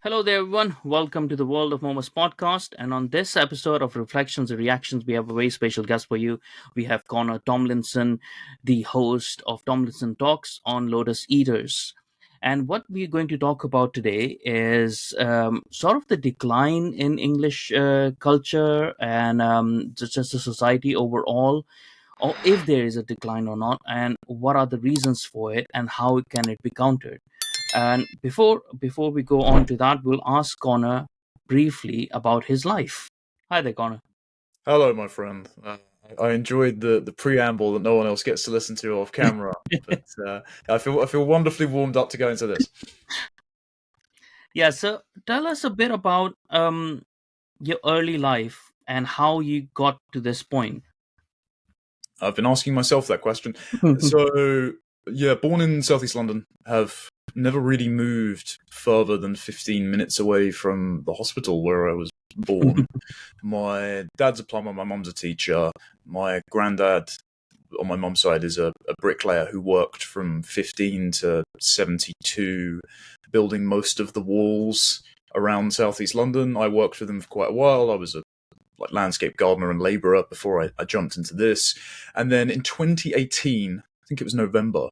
Hello there, everyone. Welcome to the World of Momos podcast. And on this episode of Reflections and Reactions, we have a very special guest for you. We have Connor Tomlinson, the host of Tomlinson Talks on Lotus Eaters. And what we're going to talk about today is sort of the decline in English culture and just the society overall, or if there is a decline or not, and what are the reasons for it, and how can it be countered. And before we go on to that, we'll ask Connor briefly about his life. Hi there, Connor. Hello, my friend. I enjoyed the preamble that no one else gets to listen to off camera, but I feel wonderfully warmed up to go into this. Yeah, so tell us a bit about your early life and how you got to this point. I've been asking myself that question. So, yeah, born in southeast London, have never really moved further than 15 minutes away from the hospital where I was born. My dad's a plumber, my mum's a teacher. My granddad on my mum's side is a bricklayer who worked from 15 to 72, building most of the walls around southeast London. I worked with him for quite a while. I was a landscape gardener and labourer before I jumped into this. And then in 2018, I think it was November,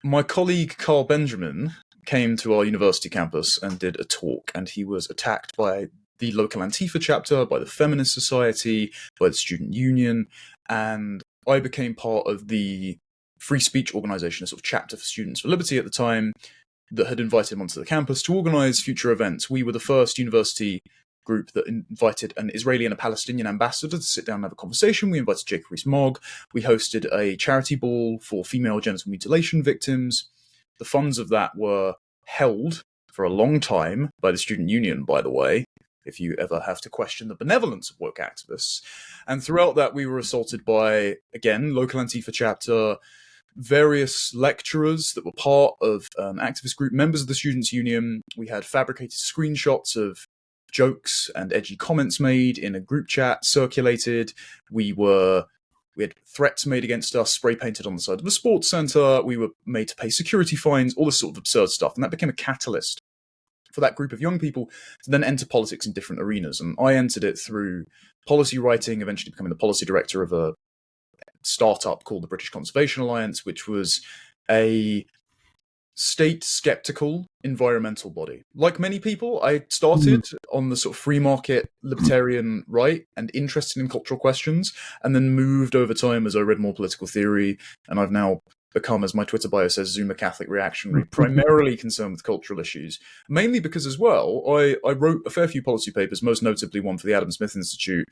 my colleague Carl Benjamin came to our university campus and did a talk, and he was attacked by the local Antifa chapter, by the Feminist Society, by the Student Union, and I became part of the free speech organisation, a sort of chapter for Students for Liberty at the time, that had invited him onto the campus to organise future events. We were the first university group that invited an Israeli and a Palestinian ambassador to sit down and have a conversation. We invited Jacob Rees-Mogg. We hosted a charity ball for female genital mutilation victims. The funds of that were held for a long time by the Student Union, by the way, if you ever have to question the benevolence of woke activists. And throughout that, we were assaulted by, again, local Antifa chapter, various lecturers that were part of an activist group, members of the Students' Union. We had fabricated screenshots of jokes and edgy comments made in a group chat circulated. We had threats made against us, spray painted on the side of a sports centre. We were made to pay security fines, all this sort of absurd stuff. And that became a catalyst for that group of young people to then enter politics in different arenas. And I entered it through policy writing, eventually becoming the policy director of a startup called the British Conservation Alliance, which was a state-skeptical environmental body. Like many people, I started on the sort of free market libertarian right and interested in cultural questions, and then moved over time as I read more political theory, and I've now become, as my Twitter bio says, Zoomer Catholic reactionary, primarily concerned with cultural issues. Mainly because, as well, I wrote a fair few policy papers, most notably one for the Adam Smith Institute,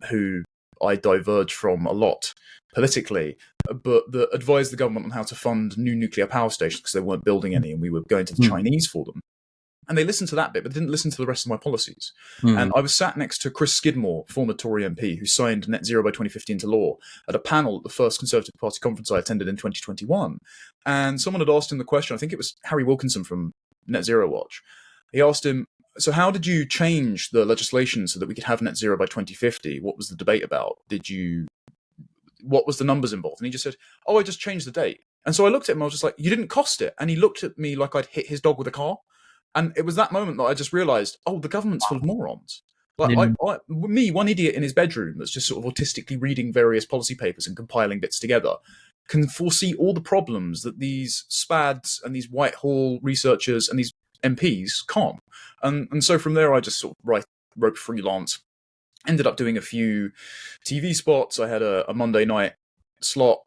who I diverge from a lot politically, but that advised the government on how to fund new nuclear power stations because they weren't building any and we were going to the Chinese for them. And they listened to that bit, but didn't listen to the rest of my policies. And I was sat next to Chris Skidmore, former Tory MP, who signed net zero by 2050 into law, at a panel at the first Conservative Party conference I attended in 2021. And someone had asked him the question, I think it was Harry Wilkinson from Net Zero Watch. He asked him, so how did you change the legislation so that we could have net zero by 2050? What was the debate about? What was the numbers involved? And he just said, oh, I just changed the date. And so I looked at him, I was just like, you didn't cost it. And he looked at me like I'd hit his dog with a car. And it was that moment that I just realised, oh, the government's full of morons. Like, me, one idiot in his bedroom that's just sort of autistically reading various policy papers and compiling bits together, can foresee all the problems that these SPADs and these Whitehall researchers and these MPs can't. And so from there, I just sort of wrote freelance. Ended up doing a few TV spots. I had a Monday night slot,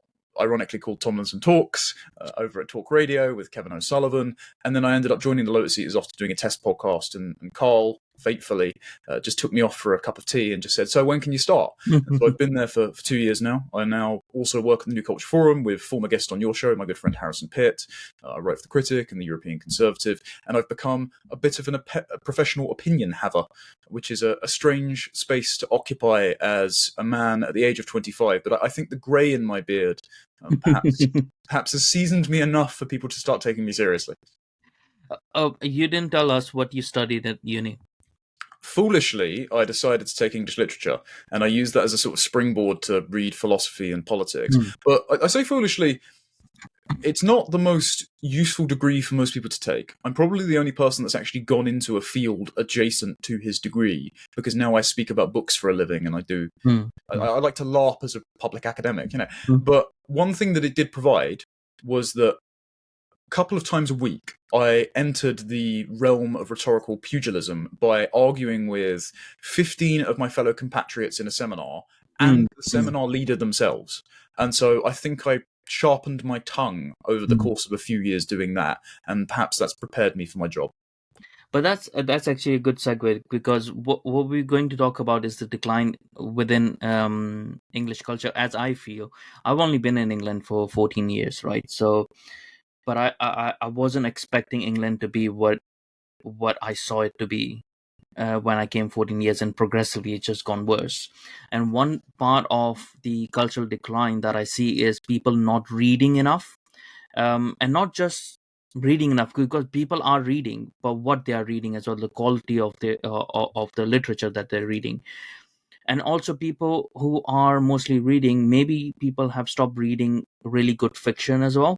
ironically called Tomlinson Talks, over at Talk Radio with Kevin O'Sullivan. And then I ended up joining the Lotus Eaters after doing a test podcast. And Carl, fatefully, just took me off for a cup of tea and just said, so when can you start? And so I've been there for 2 years now. I now also work at the New Culture Forum with former guest on your show, my good friend Harrison Pitt. I write for The Critic and the European Conservative. And I've become a bit of a professional opinion haver, which is a strange space to occupy as a man at the age of 25. But I think the grey in my beard perhaps has seasoned me enough for people to start taking me seriously. Oh, you didn't tell us what you studied at uni. Foolishly, I decided to take English literature, and I used that as a sort of springboard to read philosophy and politics. But I say foolishly it's not the most useful degree for most people to take. I'm probably the only person that's actually gone into a field adjacent to his degree, because now I speak about books for a living, and Mm, mm, I like to LARP as a public academic, mm, But one thing that it did provide was that a couple of times a week, I entered the realm of rhetorical pugilism by arguing with 15 of my fellow compatriots in a seminar and mm, the mm, seminar leader themselves. And so I think I sharpened my tongue over the mm. course of a few years doing that, and perhaps that's prepared me for my job. But that's actually a good segue, because what we're going to talk about is the decline within English culture. As I feel, I've only been in England for 14 years, right? So, but I wasn't expecting England to be what I saw it to be when I came 14 years, and progressively it's just gone worse. And one part of the cultural decline that I see is people not reading enough, and not just reading enough, because people are reading, but what they are reading as well, the quality of the literature that they're reading. And also, people who are mostly reading, maybe people have stopped reading really good fiction as well,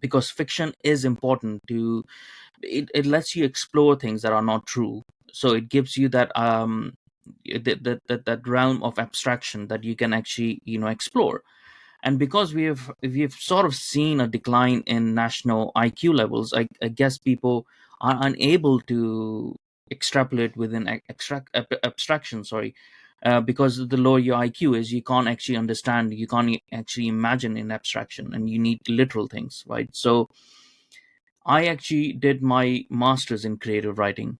because fiction is important to it lets you explore things that are not true. So it gives you that that realm of abstraction that you can actually explore. And because we've sort of seen a decline in national IQ levels, I guess people are unable to extrapolate within abstraction. Sorry, because the lower your IQ is, you can't actually understand, you can't actually imagine in abstraction, and you need literal things, right? So I actually did my master's in creative writing,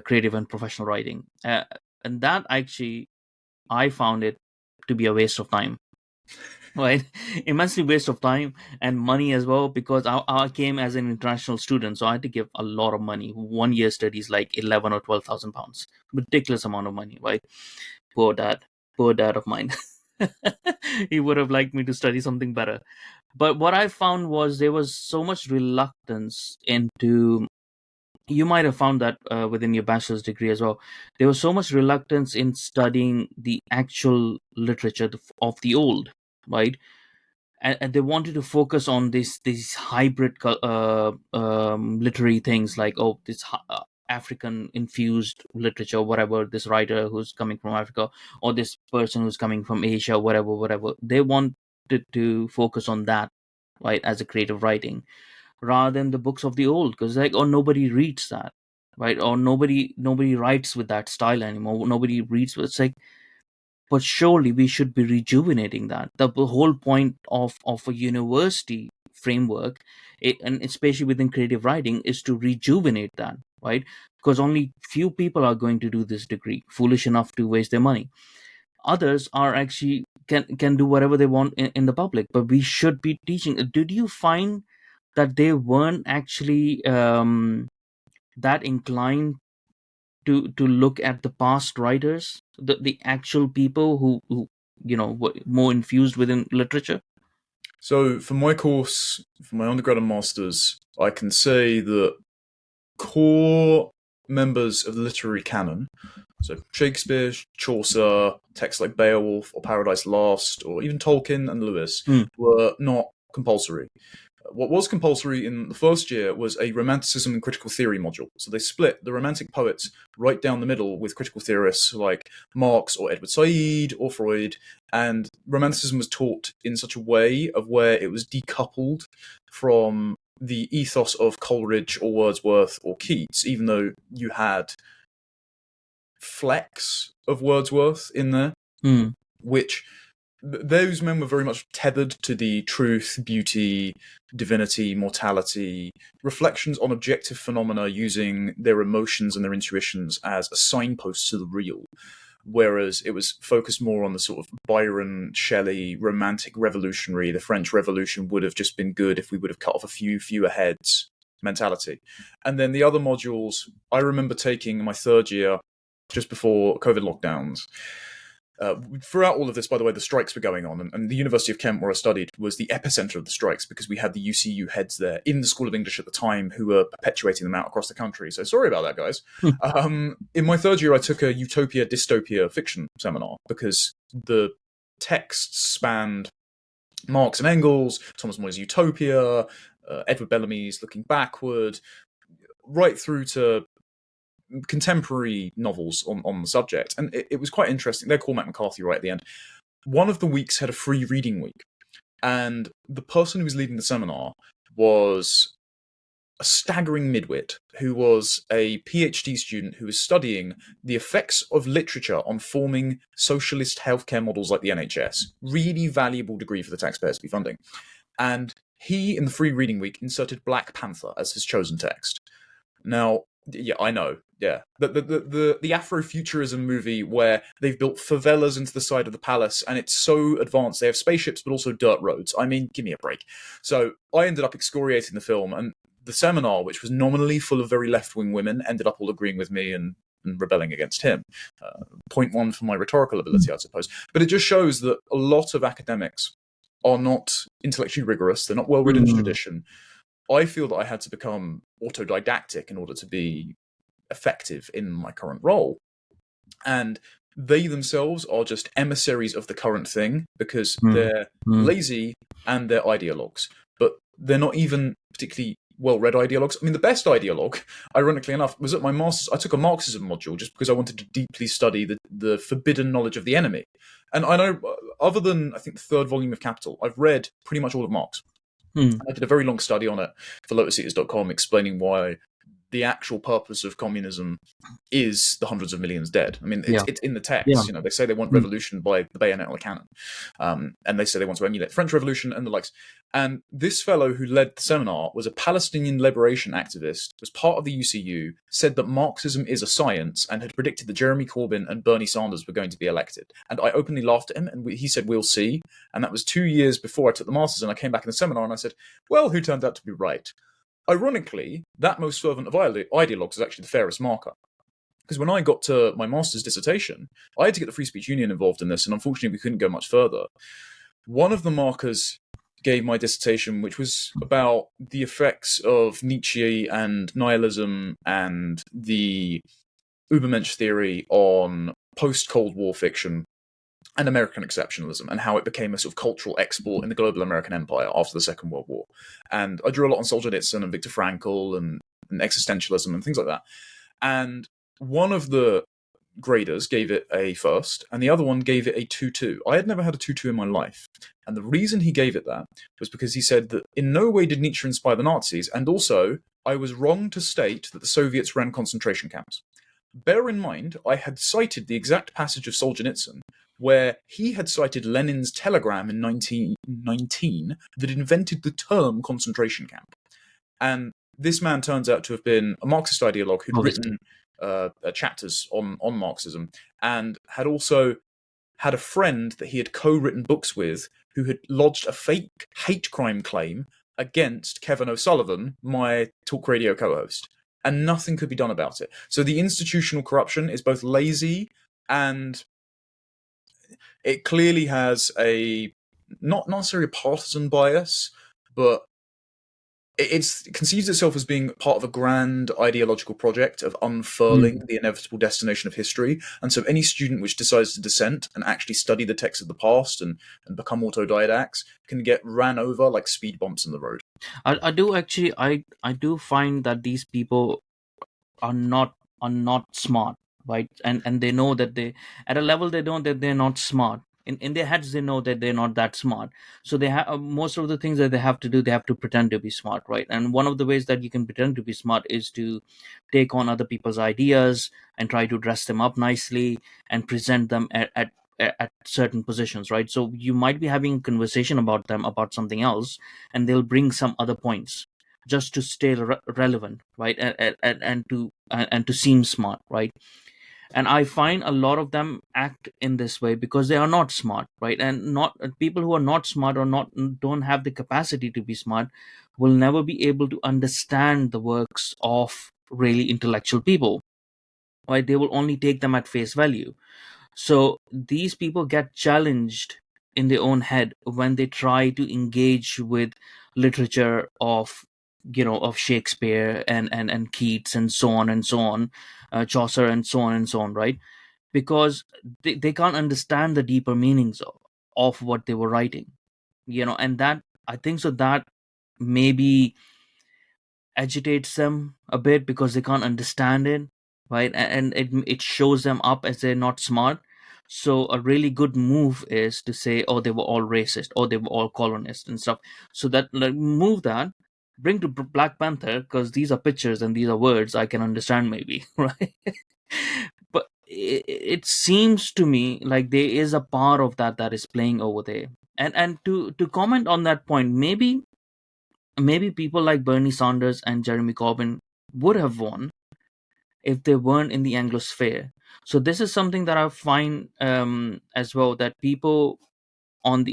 creative and professional writing, and that actually I found it to be a waste of time, right? Immensely waste of time and money as well, because I came as an international student, so I had to give a lot of money. 1 year studies like 11 or 12,000 pounds, ridiculous amount of money, right? Poor dad, poor dad of mine. He would have liked me to study something better. But what I found was there was so much reluctance into, you might have found that within your bachelor's degree as well, there was so much reluctance in studying the actual literature of the old, right? And they wanted to focus on these hybrid literary things, like, oh, this African infused literature, whatever, this writer who's coming from Africa, or this person who's coming from Asia, whatever they wanted to focus on that, right, as a creative writing, rather than the books of the old, because, like, oh, nobody reads that, right? Or nobody writes with that style anymore, nobody reads with, it's like, but surely we should be rejuvenating that. The whole point of a university framework, and especially within creative writing, is to rejuvenate that, right? Because only few people are going to do this degree foolish enough to waste their money. Others are actually can do whatever they want in the public, but we should be teaching. Did you find that they weren't actually that inclined to look at the past writers, the actual people who were more infused within literature? So, for my course, for my undergrad and masters, I can say that core members of the literary canon, so Shakespeare, Chaucer, texts like Beowulf or Paradise Lost, or even Tolkien and Lewis, Hmm. were not compulsory. What was compulsory in the first year was a Romanticism and Critical Theory module. So they split the Romantic poets right down the middle with critical theorists like Marx or Edward Said or Freud. And Romanticism was taught in such a way of where it was decoupled from the ethos of Coleridge or Wordsworth or Keats, even though you had flecks of Wordsworth in there, Hmm. which those men were very much tethered to the truth, beauty, divinity, mortality, reflections on objective phenomena using their emotions and their intuitions as a signpost to the real. Whereas it was focused more on the sort of Byron, Shelley, romantic revolutionary, the French Revolution would have just been good if we would have cut off a few fewer heads mentality. And then the other modules, I remember taking in my third year, just before COVID lockdowns, throughout all of this, by the way, the strikes were going on, and the University of Kent, where I studied, was the epicenter of the strikes because we had the UCU heads there in the School of English at the time who were perpetuating them out across the country. So sorry about that, guys. In my third year, I took a utopia dystopia fiction seminar because the texts spanned Marx and Engels, Thomas More's Utopia, Edward Bellamy's Looking Backward, right through to contemporary novels on the subject. And it was quite interesting. They're Cormac McCarthy right at the end. One of the weeks had a free reading week, and the person who was leading the seminar was a staggering midwit who was a PhD student who was studying the effects of literature on forming socialist healthcare models like the NHS. Really valuable degree for the taxpayers to be funding. And he, in the free reading week, inserted Black Panther as his chosen text. Now, yeah, I know. Yeah, the Afrofuturism movie where they've built favelas into the side of the palace, and it's so advanced. They have spaceships, but also dirt roads. I mean, give me a break. So I ended up excoriating the film, and the seminar, which was nominally full of very left-wing women, ended up all agreeing with me and rebelling against him. Point one for my rhetorical ability, I suppose. But it just shows that a lot of academics are not intellectually rigorous. They're not well read into tradition. I feel that I had to become autodidactic in order to be effective in my current role. And they themselves are just emissaries of the current thing because they're lazy and they're ideologues. But they're not even particularly well-read ideologues. I mean, the best ideologue, ironically enough, was at my master's. I took a Marxism module just because I wanted to deeply study the forbidden knowledge of the enemy. And I know, other than, I think, the third volume of Capital, I've read pretty much all of Marx. I did a very long study on it for lotuseaters.com explaining why the actual purpose of communism is the hundreds of millions dead. I mean, it's in the text. Yeah. You know, they say they want revolution by the bayonet or the cannon, and they say they want to emulate the French Revolution and the likes. And this fellow who led the seminar was a Palestinian liberation activist, was part of the UCU, said that Marxism is a science, and had predicted that Jeremy Corbyn and Bernie Sanders were going to be elected. And I openly laughed at him, and he said, "We'll see." And that was 2 years before I took the masters, and I came back in the seminar and I said, "Well, who turned out to be right?" Ironically, that most fervent of ideologues is actually the fairest marker. Because when I got to my master's dissertation, I had to get the Free Speech Union involved in this, and unfortunately we couldn't go much further. One of the markers gave my dissertation, which was about the effects of Nietzsche and nihilism and the Übermensch theory on post-Cold War fiction and American exceptionalism, and how it became a sort of cultural export in the global American empire after the Second World War. And I drew a lot on Solzhenitsyn and Viktor Frankl and existentialism and things like that. And one of the graders gave it a first, and the other one gave it a 2-2. I had never had a 2-2 in my life. And the reason he gave it that was because he said that in no way did Nietzsche inspire the Nazis, and also, I was wrong to state that the Soviets ran concentration camps. Bear in mind, I had cited the exact passage of Solzhenitsyn where he had cited Lenin's telegram in 1919 that invented the term concentration camp. And this man turns out to have been a Marxist ideologue who'd written chapters on Marxism, and had also had a friend that he had co-written books with who had lodged a fake hate crime claim against Kevin O'Sullivan, my talk radio co-host. And nothing could be done about it. So the institutional corruption is both lazy and it clearly has a, not necessarily a partisan bias, but it conceives itself as being part of a grand ideological project of unfurling the inevitable destination of history. And so any student which decides to dissent and actually study the texts of the past and become autodidacts can get ran over like speed bumps in the road. I do actually I do find that these people are not smart, right? And they know that they, at a level, they know that they're not smart. In their heads they know that they're not that smart, so they have most of the things that they have to do, they have to pretend to be smart, right? And one of the ways that you can pretend to be smart is to take on other people's ideas and try to dress them up nicely and present them at certain positions, right? So you might be having a conversation about them about something else, and they'll bring some other points just to stay relevant, right? And to seem smart, right? And I find a lot of them act in this way because they are not smart, right? And not people who are not smart or not don't have the capacity to be smart will never be able to understand the works of really intellectual people, right? They will only take them at face value. So these people get challenged in their own head when they try to engage with literature of, of Shakespeare and Keats and so on and so on, Chaucer and so on and so on, right? Because they can't understand the deeper meanings of what they were writing. And that, I think so, that maybe agitates them a bit because they can't understand it, right? And it shows them up as they're not smart. So a really good move is to say, oh, they were all racist, or they were all colonists and stuff. So that, like, move that, bring to Black Panther, because these are pictures and these are words I can understand, maybe, right? But it seems to me like there is a part of that is playing over there. And to comment on that point, maybe people like Bernie Sanders and Jeremy Corbyn would have won if they weren't in the Anglosphere. So this is something that I find, as well, that people on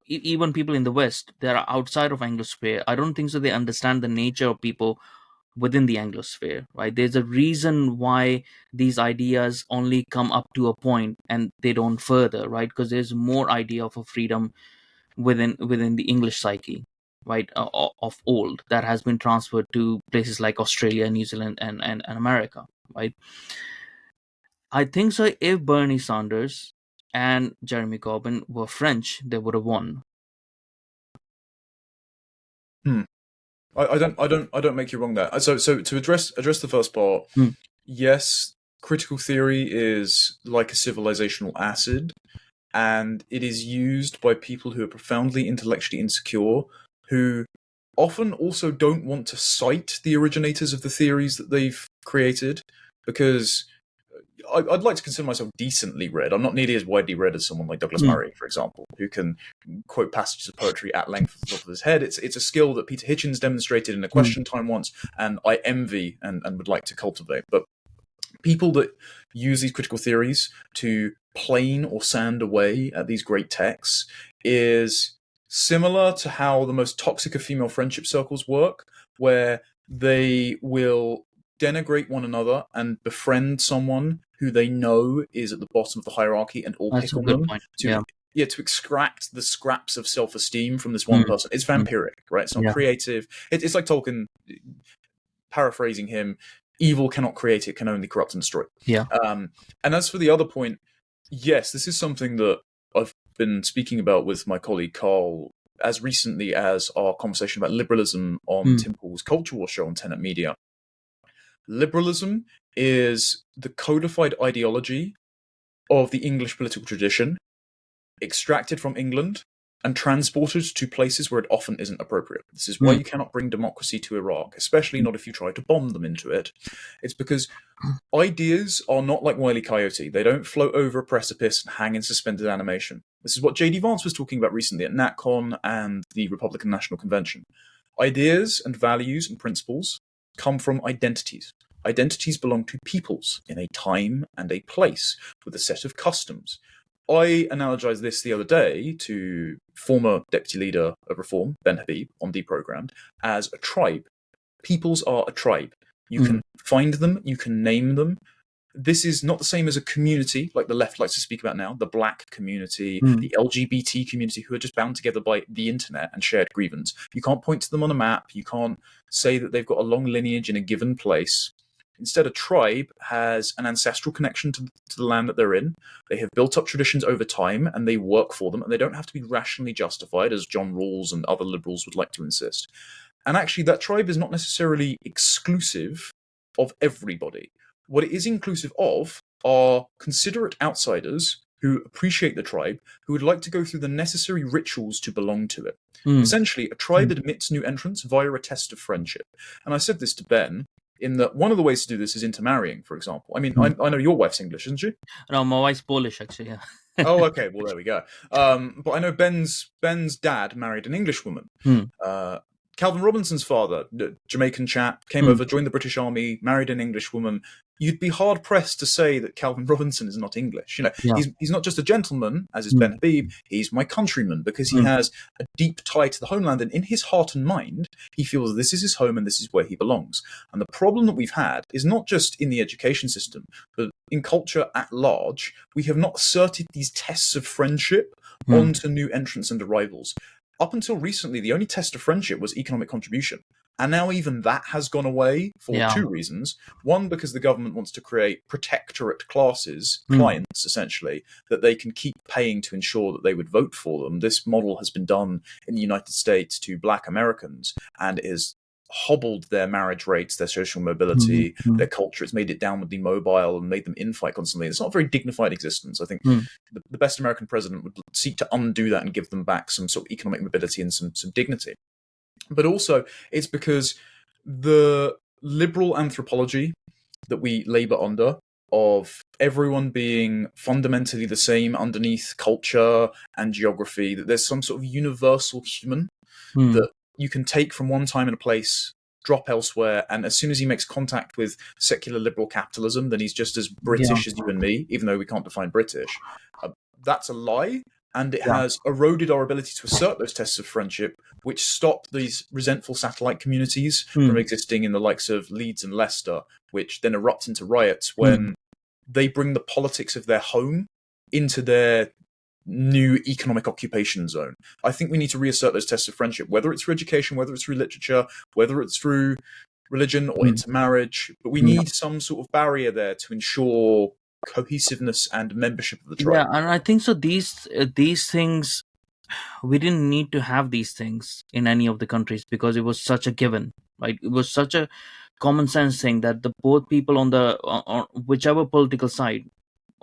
even people in the West that are outside of Anglosphere, I don't think so they understand the nature of people within the Anglosphere, right? There's a reason why these ideas only come up to a point and they don't further, right? Because there's more idea of a freedom within the English psyche, right, of old, that has been transferred to places like Australia, New Zealand, and America, right? I think so. If Bernie Sanders and Jeremy Corbyn were French, they would have won. Hmm. I don't make you wrong there. So to address the first part, Hmm. yes, critical theory is like a civilizational acid, and it is used by people who are profoundly intellectually insecure, who often also don't want to cite the originators of the theories that they've created, because I'd like to consider myself decently read. I'm not nearly as widely read as someone like Douglas Hmm. Murray, for example, who can quote passages of poetry at length off the top of his head. It's a skill that Peter Hitchens demonstrated in a Hmm. question time once, and I envy and would like to cultivate. But people that use these critical theories to plane or sand away at these great texts is similar to how the most toxic of female friendship circles work, where they will denigrate one another and befriend someone who they know is at the bottom of the hierarchy and all That's pick a on good them point. to Yeah. to extract the scraps of self-esteem from this one Hmm. person. It's Hmm. vampiric, right? It's not Yeah. creative. It's like Tolkien, paraphrasing him, evil cannot create, it can only corrupt and destroy. Yeah. Um, and as for the other point, yes, this is something that I've been speaking about with my colleague Carl as recently as our conversation about liberalism on Hmm. Tim Pool's Culture War show on Tenet Media. Liberalism is the codified ideology of the English political tradition, extracted from England and transported to places where it often isn't appropriate. This is why Hmm. you cannot bring democracy to Iraq, especially not if you try to bomb them into it. It's because ideas are not like Wile E. Coyote. They don't float over a precipice and hang in suspended animation. This is what J.D. Vance was talking about recently at NatCon and the Republican National Convention. Ideas and values and principles come from identities. Identities belong to peoples in a time and a place with a set of customs. I analogized this the other day to former deputy leader of Reform, Ben Habib, on Deprogrammed, as a tribe. Peoples are a tribe. You Hmm. can find them, you can name them. This is not the same as a community like the left likes to speak about now, the black community, Hmm. the LGBT community, who are just bound together by the internet and shared grievance. You can't point to them on a map. You can't say that they've got a long lineage in a given place. Instead, a tribe has an ancestral connection to the land that they're in. They have built up traditions over time and they work for them, and they don't have to be rationally justified, as John Rawls and other liberals would like to insist. And actually, that tribe is not necessarily exclusive of everybody. What it is inclusive of are considerate outsiders who appreciate the tribe, who would like to go through the necessary rituals to belong to it. Hmm. Essentially, a tribe admits new entrants via a test of friendship. And I said this to Ben, in that one of the ways to do this is intermarrying, for example. I mean, Hmm. I know your wife's English, isn't she? No, my wife's Polish, actually. Yeah. Oh, okay. Well, there we go. But I know Ben's dad married an English woman. Hmm. Uh, Calvin Robinson's father, Jamaican chap, came Hmm. over, joined the British Army, married an English woman. You'd be hard pressed to say that Calvin Robinson is not English. Yeah. He's not just a gentleman, as is Hmm. Ben Habib. He's my countryman because he Hmm. has a deep tie to the homeland, and in his heart and mind, he feels this is his home and this is where he belongs. And the problem that we've had is not just in the education system, but in culture at large. We have not asserted these tests of friendship Hmm. onto new entrants and arrivals. Up until recently, the only test of friendship was economic contribution. And now even that has gone away for Yeah. two reasons. One, because the government wants to create protectorate classes, Mm. clients essentially, that they can keep paying to ensure that they would vote for them. This model has been done in the United States to black Americans and is hobbled their marriage rates, their social Mm. mobility, Mm. their culture. It's made it downwardly mobile and made them infight constantly. It's not a very dignified existence. I think Mm. the best American president would seek to undo that and give them back some sort of economic mobility and some dignity. But also, it's because the liberal anthropology that we labor under, of everyone being fundamentally the same underneath culture and geography, that there's some sort of universal human Mm. that you can take from one time and a place, drop elsewhere, and as soon as he makes contact with secular liberal capitalism, then he's just as Yeah. British as you and me, even though we can't define British. That's a lie, and it Yeah. has eroded our ability to assert those tests of friendship, which stop these resentful satellite communities from Mm. existing in the likes of Leeds and Leicester, which then erupt into riots Mm. when they bring the politics of their home into their new economic occupation zone. I think we need to reassert those tests of friendship, whether it's through education, whether it's through literature, whether it's through religion or Mm. intermarriage. But we Yeah. need some sort of barrier there to ensure cohesiveness and membership of the tribe. Yeah, and I think so. These things, we didn't need to have these things in any of the countries because it was such a given, right? It was such a common sense thing that the both people on the on whichever political side,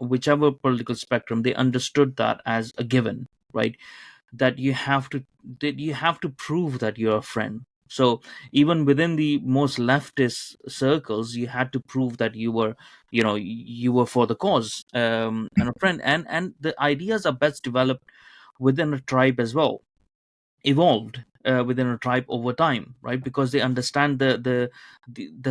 whichever political spectrum, they understood that as a given, right? that you have to that you have to prove that you're a friend. So even within the most leftist circles, you had to prove that you were for the cause, and a friend. And the ideas are best developed within a tribe as well, evolved within a tribe over time, right? Because they understand the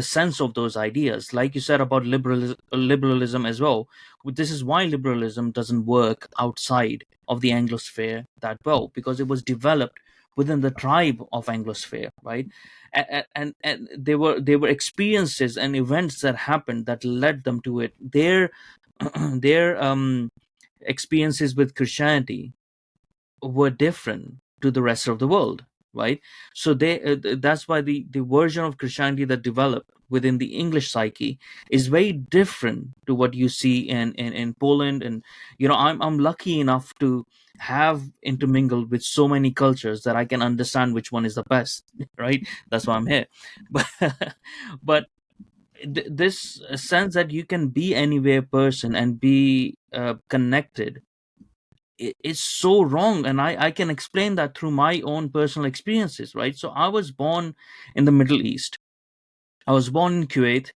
sense of those ideas, like you said about liberalism as well. This is why liberalism doesn't work outside of the Anglosphere that well, because it was developed within the tribe of Anglosphere, right? And there were experiences and events that happened that led them to it. Their experiences with Christianity were different to the rest of the world, right? So that's why the version of Christianity that developed within the English psyche is very different to what you see in Poland. And I'm lucky enough to have intermingled with so many cultures that I can understand which one is the best, right? That's why I'm here. but but this sense that you can be anywhere person and be connected, it's so wrong. And I can explain that through my own personal experiences, right? So I was born in the Middle East. I was born in Kuwait.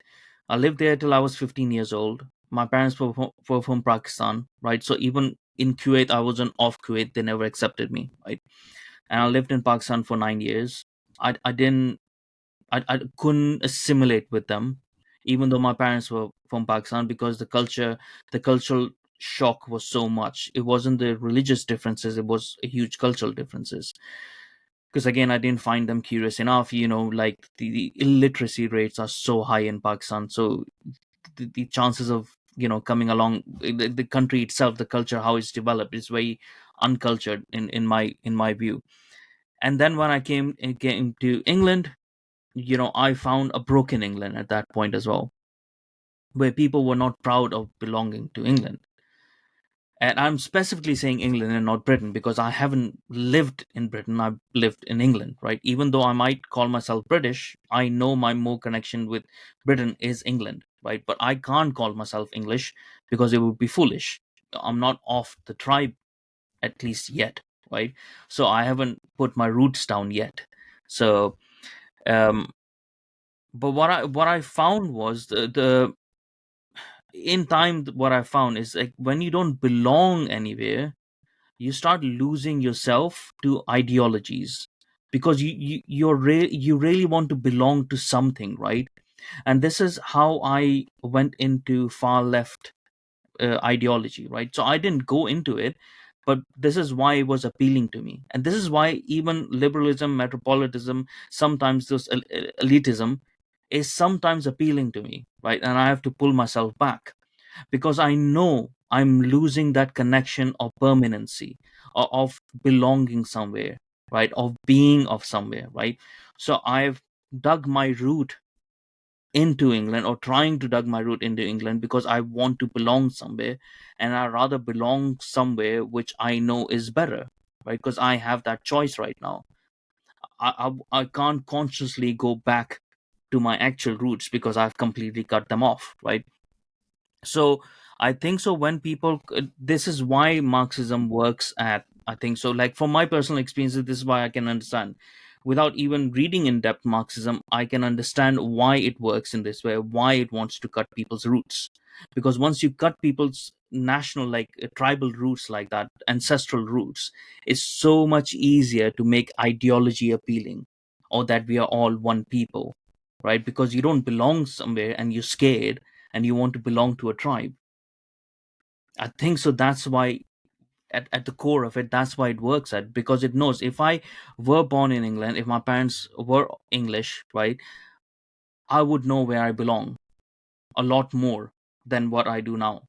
I lived there till I was 15 years old. My parents were from Pakistan, right? So even in Kuwait, I wasn't of Kuwait. They never accepted me, right? And I lived in Pakistan for 9 years. I didn't I couldn't assimilate with them, even though my parents were from Pakistan, because the cultural shock was so much. It wasn't the religious differences; it was a huge cultural differences. Because again, I didn't find them curious enough. Like the illiteracy rates are so high in Pakistan, so the chances of coming along the country itself, the culture, how it's developed, is very uncultured in my view. And then when I came to England, I found a broken England at that point as well, where people were not proud of belonging to England. And I'm specifically saying England and not Britain because I haven't lived in Britain. I've lived in England, right? Even though I might call myself British, I know my more connection with Britain is England, right? But I can't call myself English because it would be foolish. I'm not off the tribe, at least yet, right? So I haven't put my roots down yet. So, um, but what I found was the in time, what I found is like when you don't belong anywhere, you start losing yourself to ideologies, because you really want to belong to something, right? And this is how I went into far left ideology, right? So I didn't go into it, but this is why it was appealing to me, and this is why even liberalism, metropolitanism, sometimes this elitism is sometimes appealing to me, right? And I have to pull myself back because I know I'm losing that connection of permanency, of belonging somewhere, right? Of being of somewhere, right? So I've dug my root into England, or trying to dug my root into England, because I want to belong somewhere, and I rather belong somewhere which I know is better, right? Because I have that choice right now. I can't consciously go back to my actual roots because I've completely cut them off, right? So I think so when people, this is why Marxism works at, I think so, like from my personal experiences, this is why I can understand, without even reading in depth Marxism, I can understand why it works in this way, why it wants to cut people's roots. Because once you cut people's national, like tribal roots, like that, ancestral roots, it's so much easier to make ideology appealing, or that we are all one people, right? Because you don't belong somewhere and you're scared and you want to belong to a tribe. I think so. That's why, at the core of it, that's why it works at, because it knows if I were born in England, if my parents were English, right, I would know where I belong a lot more than what I do now.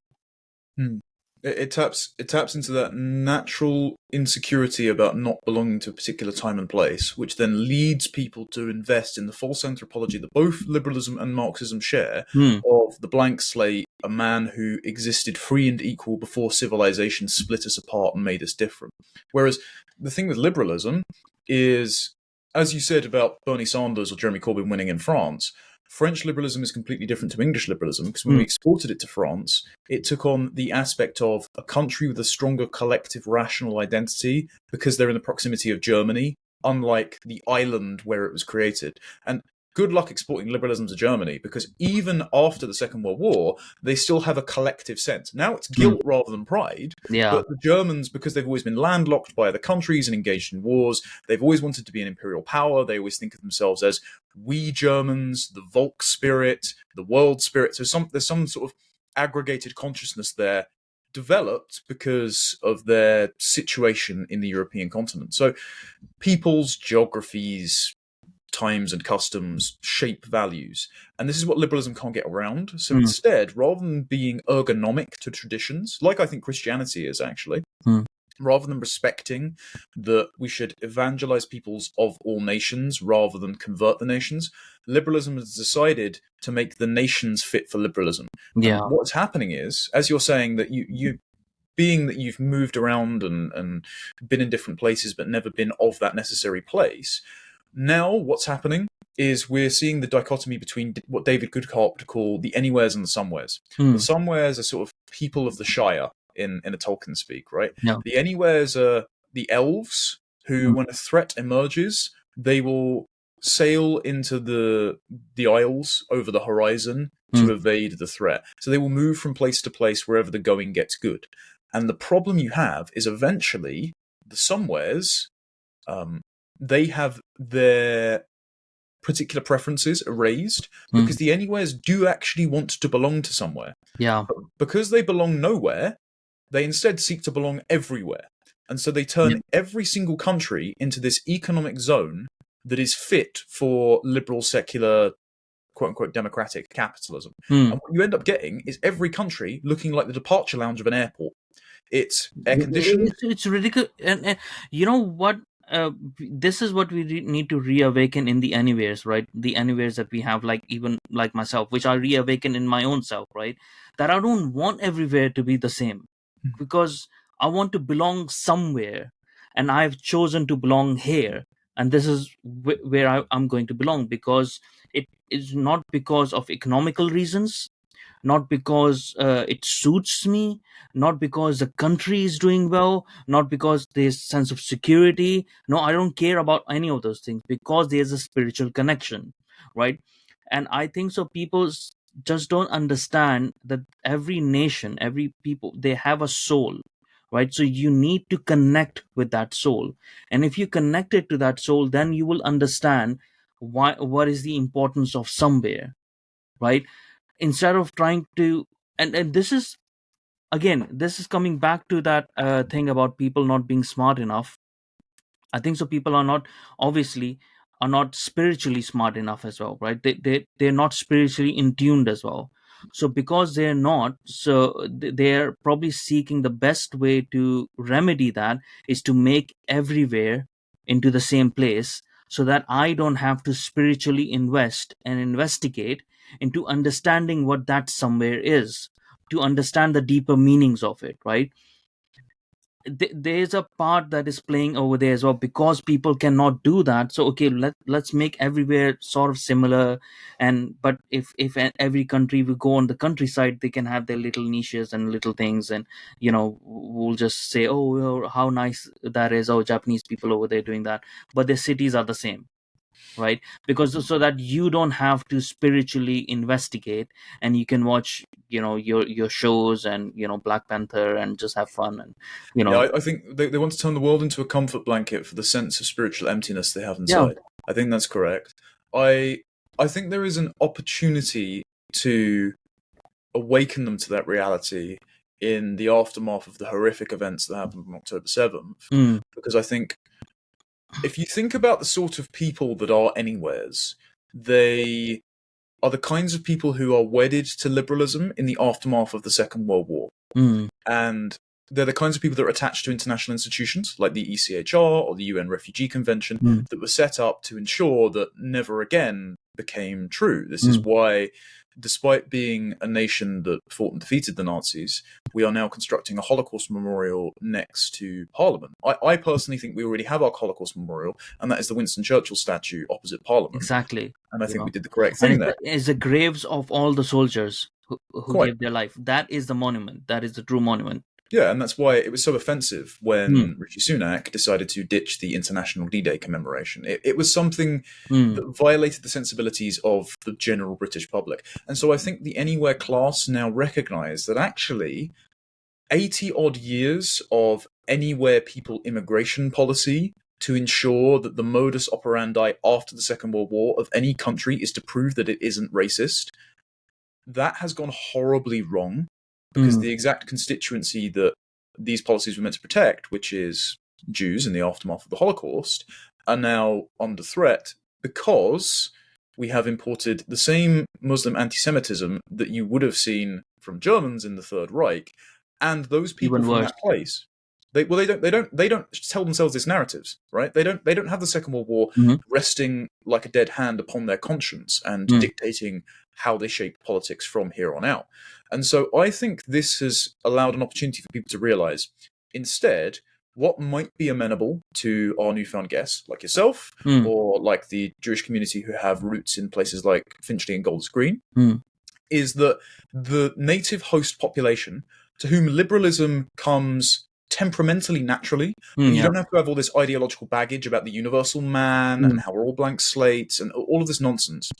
Hmm. It taps into that natural insecurity about not belonging to a particular time and place, which then leads people to invest in the false anthropology that both liberalism and Marxism share, Hmm. of the blank slate, a man who existed free and equal before civilization split us apart and made us different. Whereas the thing with liberalism is, as you said about Bernie Sanders or Jeremy Corbyn winning in France, French liberalism is completely different to English liberalism, because when Hmm. we exported it to France, it took on the aspect of a country with a stronger collective rational identity because they're in the proximity of Germany, unlike the island where it was created. And good luck exporting liberalism to Germany, because even after the Second World War, they still have a collective sense. Now it's Hmm. guilt rather than pride, Yeah. but the Germans, because they've always been landlocked by other countries and engaged in wars, they've always wanted to be an imperial power. They always think of themselves as we Germans, the Volk spirit, the world spirit. So there's some sort of aggregated consciousness there, developed because of their situation in the European continent. So people's geographies, times, and customs shape values. And this is what liberalism can't get around. So Hmm. instead, rather than being ergonomic to traditions, like I think Christianity is actually, Hmm. rather than respecting that we should evangelize peoples of all nations rather than convert the nations, liberalism has decided to make the nations fit for liberalism. And Yeah. what's happening is, as you're saying, that you being that you've moved around and been in different places but never been of that necessary place, now what's happening is we're seeing the dichotomy between what David Goodhart would call the anywheres and the somewheres. The Hmm. somewheres are sort of people of the Shire in a Tolkien speak, right? Yeah. The anywheres are the elves who, Hmm. when a threat emerges, they will sail into the isles over the horizon Hmm. to evade the threat. So they will move from place to place wherever the going gets good. And the problem you have is eventually the somewheres, um, they have their particular preferences erased Hmm. because the anywheres do actually want to belong to somewhere. Yeah. But because they belong nowhere, they instead seek to belong everywhere. And so they Yeah. turn every single country into this economic zone that is fit for liberal, secular, quote unquote, democratic capitalism. Hmm. And what you end up getting is every country looking like the departure lounge of an airport. It's air conditioned. It's ridiculous, and you know what? This is what we need to reawaken in the anywheres, right? The anywheres that we have, like even like myself, which I reawaken in my own self, right? That I don't want everywhere to be the same, because I want to belong somewhere, and I've chosen to belong here, and this is where I'm going to belong, because it is not because of economical reasons, not because it suits me, not because the country is doing well, not because there's sense of security. No, I don't care about any of those things, because there's a spiritual connection, right? And I think so people just don't understand that every nation, every people, they have a soul, right? So you need to connect with that soul, and if you connect it to that soul, then you will understand what is the importance of somewhere, right? Instead of trying to, and this is, again, this is coming back to that thing about people not being smart enough. I think so people are not, obviously, are not spiritually smart enough as well, right? They're not spiritually in tuned as well. So because they're not, so they're probably seeking the best way to remedy that is to make everywhere into the same place, so that I don't have to spiritually invest and investigate into understanding what that somewhere is, to understand the deeper meanings of it, right? There's a part that is playing over there as well, because people cannot do that. So okay, let's make everywhere sort of similar. And but if every country will go on the countryside, they can have their little niches and little things, and we'll just say, oh well, how nice that is, oh, Japanese people over there doing that, but their cities are the same, right? Because so that you don't have to spiritually investigate, and you can watch your shows and Black Panther and just have fun, and you Yeah, know I think they want to turn the world into a comfort blanket for the sense of spiritual emptiness they have yeah. inside. I think that's correct. I I think there is an opportunity to awaken them to that reality in the aftermath of the horrific events that happened on October 7th. Mm, Because I think if you think about the sort of people that are anywheres, they are the kinds of people who are wedded to liberalism in the aftermath of the Second World War. mm, And they're the kinds of people that are attached to international institutions like the ECHR or the UN Refugee Convention mm, that were set up to ensure that never again became true. This is mm. why, despite being a nation that fought and defeated the Nazis, we are now constructing a Holocaust memorial next to Parliament. I personally think we already have our Holocaust memorial, and that is the Winston Churchill statue opposite Parliament. Exactly. And I you think we know did the correct and thing there. it's the graves of all the soldiers who Quite. gave their life. That is the monument. That is the true monument. Yeah, and that's why it was so offensive Mm, when Rishi Sunak decided to ditch the International D-Day commemoration. It was something mm, that violated the sensibilities of the general British public. And so I think the Anywhere class now recognise that actually 80 odd years of Anywhere people immigration policy to ensure that the modus operandi after the Second World War of any country is to prove that it isn't racist, that has gone horribly wrong, because mm. the exact constituency that these policies were meant to protect, which is Jews in the aftermath of the Holocaust, are now under threat because we have imported the same Muslim anti-Semitism that you would have seen from Germans in the Third Reich, and those people Even from worse. that place. They don't tell themselves these narratives, right? They don't have the Second World War Mhm, resting like a dead hand upon their conscience and mm, dictating how they shape politics from here on out. And so I think this has allowed an opportunity for people to realize instead what might be amenable to our newfound guests, like yourself, mm, or like the Jewish community who have roots in places like Finchley and Golders Green, mm, is that the native host population, to whom liberalism comes temperamentally naturally, and you yeah. don't have to have all this ideological baggage about the universal man Mm, and how we're all blank slates and all of this nonsense.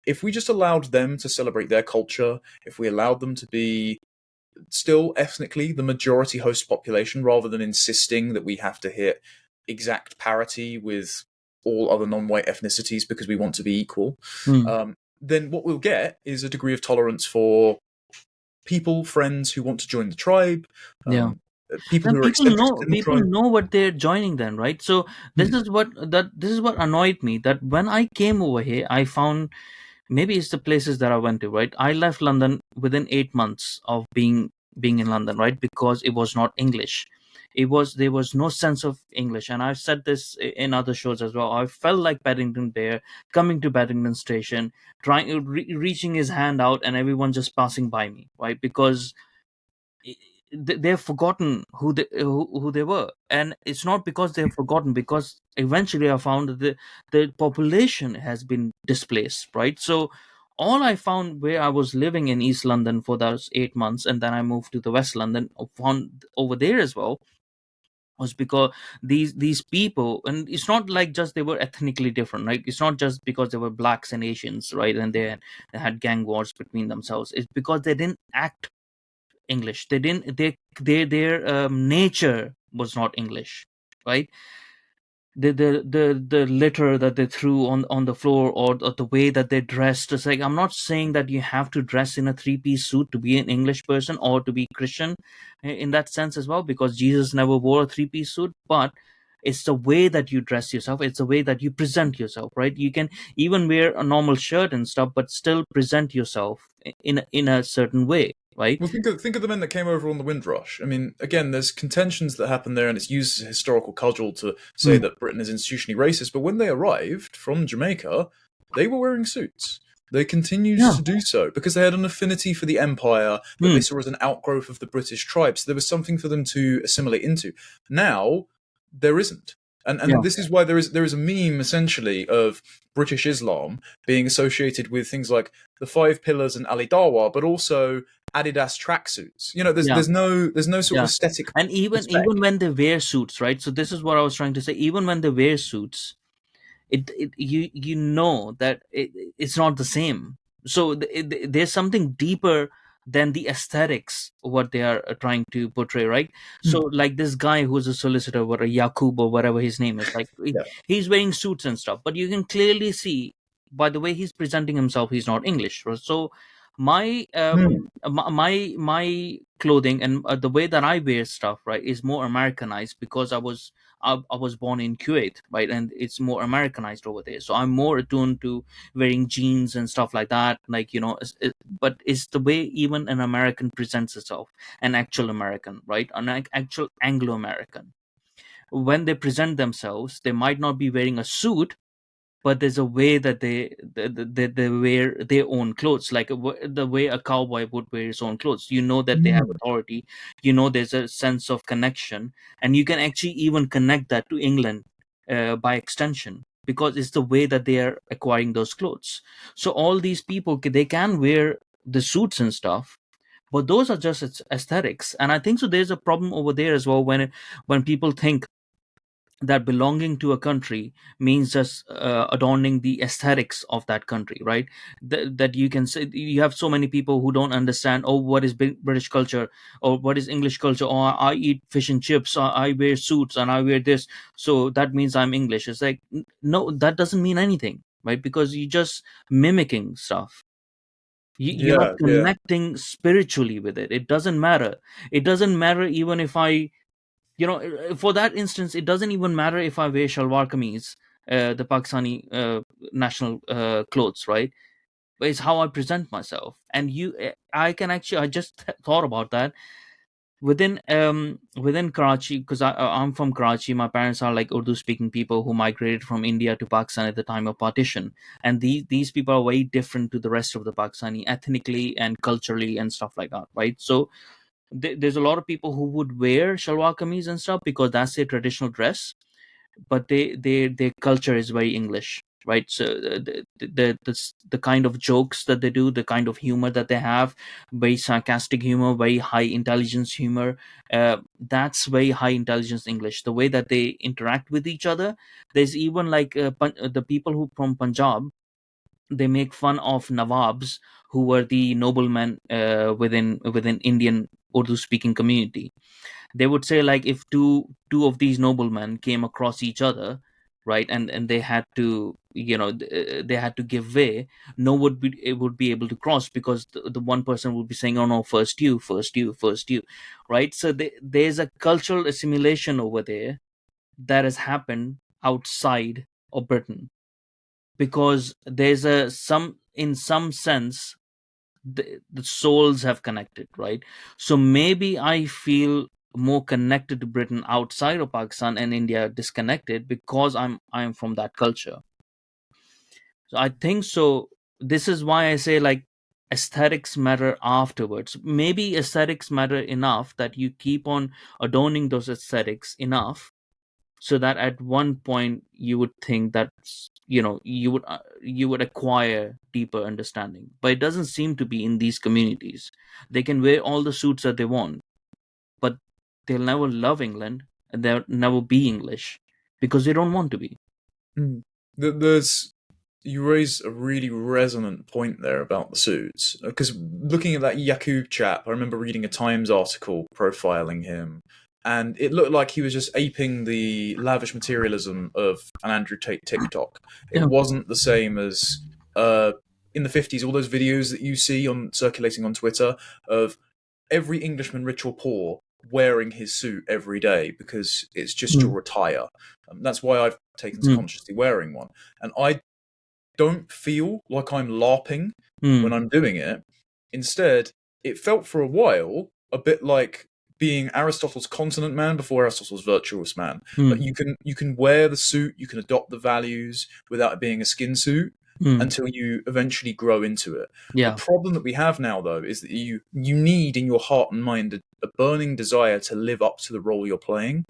If we just allowed them to celebrate their culture, if we allowed them to be still ethnically the majority host population, rather than insisting that we have to hit exact parity with all other non-white ethnicities because we want to be equal, mm, um, then what we'll get is a degree of tolerance for people, friends who want to join the tribe, yeah. um, people Then who are people eccentrics know in the people tribe. know what they're joining then, right? So Hmm. this is what annoyed me, that when I came over here, I found, maybe it's the places that I went to, right? I left London within 8 months of being in London, right? Because it was not English. There was no sense of English, and I've said this in other shows as well. I felt like Paddington Bear coming to Paddington Station, reaching his hand out, and everyone just passing by me, right? Because they've forgotten who they were, and it's not because they've forgotten, because eventually I found that the population has been displaced, right? So all I found where I was living in East London for those 8 months, and then I moved to the West London, found over there as well, was because these people, and it's not like just they were ethnically different, right? It's not just because they were blacks and Asians, right? And they had gang wars between themselves. It's because they didn't act English. They didn't. Their nature was not English, right? The litter that they threw on the floor, or the way that they dressed. It's like, I'm not saying that you have to dress in a three-piece suit to be an English person or to be Christian, in that sense as well, because Jesus never wore a three-piece suit. But it's the way that you dress yourself. It's the way that you present yourself, right? You can even wear a normal shirt and stuff, but still present yourself in a certain way. right? Well, think of the men that came over on the Windrush. I mean, again, there's contentions that happen there, and it's used as a historical cudgel to say Mm. that Britain is institutionally racist. But when they arrived from Jamaica, they were wearing suits. They continued Yeah. to do so because they had an affinity for the empire that they Mm. saw as an outgrowth of the British tribes. So there was something for them to assimilate into. Now, there isn't. And Yeah. this is why there is a meme essentially of British Islam being associated with things like the Five Pillars and Ali Dawah, but also Adidas tracksuits. You know, there's Yeah. there's no there's no sort of Yeah. aesthetic And even respect. when they wear suits, right? So this is what I was trying to say. Even when they wear suits, it you know that it's not the same. So there's something deeper than the aesthetics what they are trying to portray, right? So Hmm. like this guy who's a solicitor, what a Yakub or whatever his name is, like Yeah. he's wearing suits and stuff, but you can clearly see by the way he's presenting himself he's not English. So my Hmm. my clothing and the way that I wear stuff, right, is more Americanized because I was born in Kuwait, right, and it's more Americanized over there. So I'm more attuned to wearing jeans and stuff like that. Like but it's the way even an American presents itself, an actual American, right, an actual Anglo American. When they present themselves, they might not be wearing a suit, but there's a way that they wear their own clothes, like the way a cowboy would wear his own clothes. You know that they have Hmm. authority, you know there's a sense of connection, and you can actually even connect that to England by extension, because it's the way that they are acquiring those clothes. So all these people they can wear the suits and stuff, but those are just aesthetics. And I think so there's a problem over there as well when people think that belonging to a country means just adorning the aesthetics of that country, right? That you can say you have so many people who don't understand, oh, what is British culture, or what is English culture, or I eat fish and chips, or I wear suits and I wear this, so that means I'm English. It's like, no, that doesn't mean anything, right? Because you're just mimicking stuff. You're not Yeah. Yeah. connecting spiritually with it. It doesn't matter. It doesn't matter even if I, for that instance, it doesn't even matter if I wear shalwar kameez, the Pakistani national clothes, right? But it's how I present myself. And I can actually, I just thought about that within Karachi, because I'm from Karachi. My parents are like Urdu speaking people who migrated from India to Pakistan at the time of partition, and these people are very different to the rest of the Pakistani ethnically and culturally and stuff like that, right? So there's a lot of people who would wear shalwar kameez and stuff because that's their traditional dress, but their culture is very English, right? So the kind of jokes that they do, the kind of humor that they have, very sarcastic humor, very high intelligence humor, that's very high intelligence English. The way that they interact with each other, there's even like the people who from Punjab, they make fun of Nawabs, who were the noblemen within Indian Urdu speaking community. They would say like if two of these noblemen came across each other, right, and they had to, they had to give way, no would be it would be able to cross, because the one person would be saying, oh no, first you, first you, first you, right? So there's a cultural assimilation over there that has happened outside of Britain, because there's a some in some sense the souls have connected, right? So maybe I feel more connected to Britain outside of Pakistan, and India disconnected, because I'm from that culture. So I think so. This is why I say like aesthetics matter afterwards. Maybe aesthetics matter enough that you keep on adorning those aesthetics enough, so that at one point you would think that you would acquire deeper understanding. But it doesn't seem to be in these communities. They can wear all the suits that they want, but they'll never love England, and they'll never be English, because they don't want to be. Hmm. There's You raise a really resonant point there about the suits because looking at that Yakub chap, I remember reading a Times article profiling him, and it looked like he was just aping the lavish materialism of an Andrew Tate TikTok. It Yeah. wasn't the same as uh, in the 50s. All those videos that you see on circulating on Twitter of every Englishman, rich or poor, wearing his suit every day because it's just Mm. your attire. That's why I've taken to Mm. consciously wearing one. And I don't feel like I'm LARPing when Mm. I'm doing it. Instead, it felt for a while a bit like being Aristotle's continent man before Aristotle's virtuous man. Like Hmm. you can wear the suit, you can adopt the values without it being a skin suit Hmm. until you eventually grow into it. The Yeah. problem that we have now, though, is that you need in your heart and mind a burning desire to live up to the role you're playing.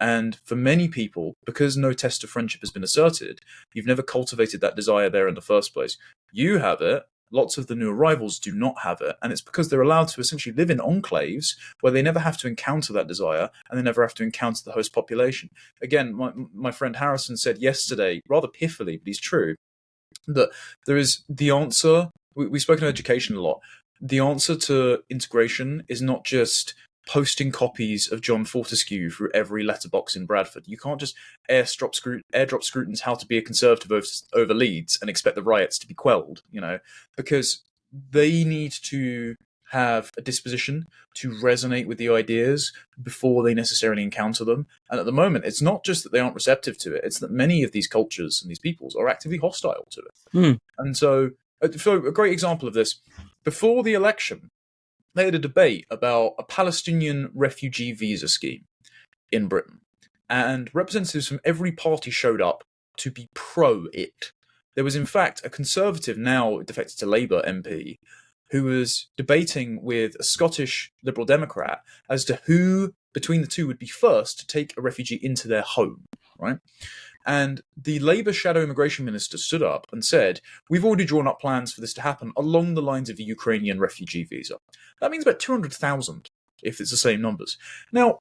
And for many people, because no test of friendship has been asserted, you've never cultivated that desire there in the first place. You have it. Lots of the new arrivals do not have it. And it's because they're allowed to essentially live in enclaves where they never have to encounter that desire and they never have to encounter the host population. Again, my friend Harrison said yesterday, rather piffily, but he's true, that there is the answer. We've spoken about education a lot. The answer to integration is not just posting copies of John Fortescue through every letterbox in Bradford. You can't just airdrop scrutinize how to be a conservative over Leeds and expect the riots to be quelled, because they need to have a disposition to resonate with the ideas before they necessarily encounter them. And at the moment, it's not just that they aren't receptive to it, it's that many of these cultures and these peoples are actively hostile to it. Hmm. And so a great example of this, before the election, they had a debate about a Palestinian refugee visa scheme in Britain. And representatives from every party showed up to be pro it. There was, in fact, a Conservative, now defected to Labour MP, who was debating with a Scottish Liberal Democrat as to who between the two would be first to take a refugee into their home, right? And the Labour shadow immigration minister stood up and said, "We've already drawn up plans for this to happen along the lines of the Ukrainian refugee visa." That means about 200,000, if it's the same numbers. Now,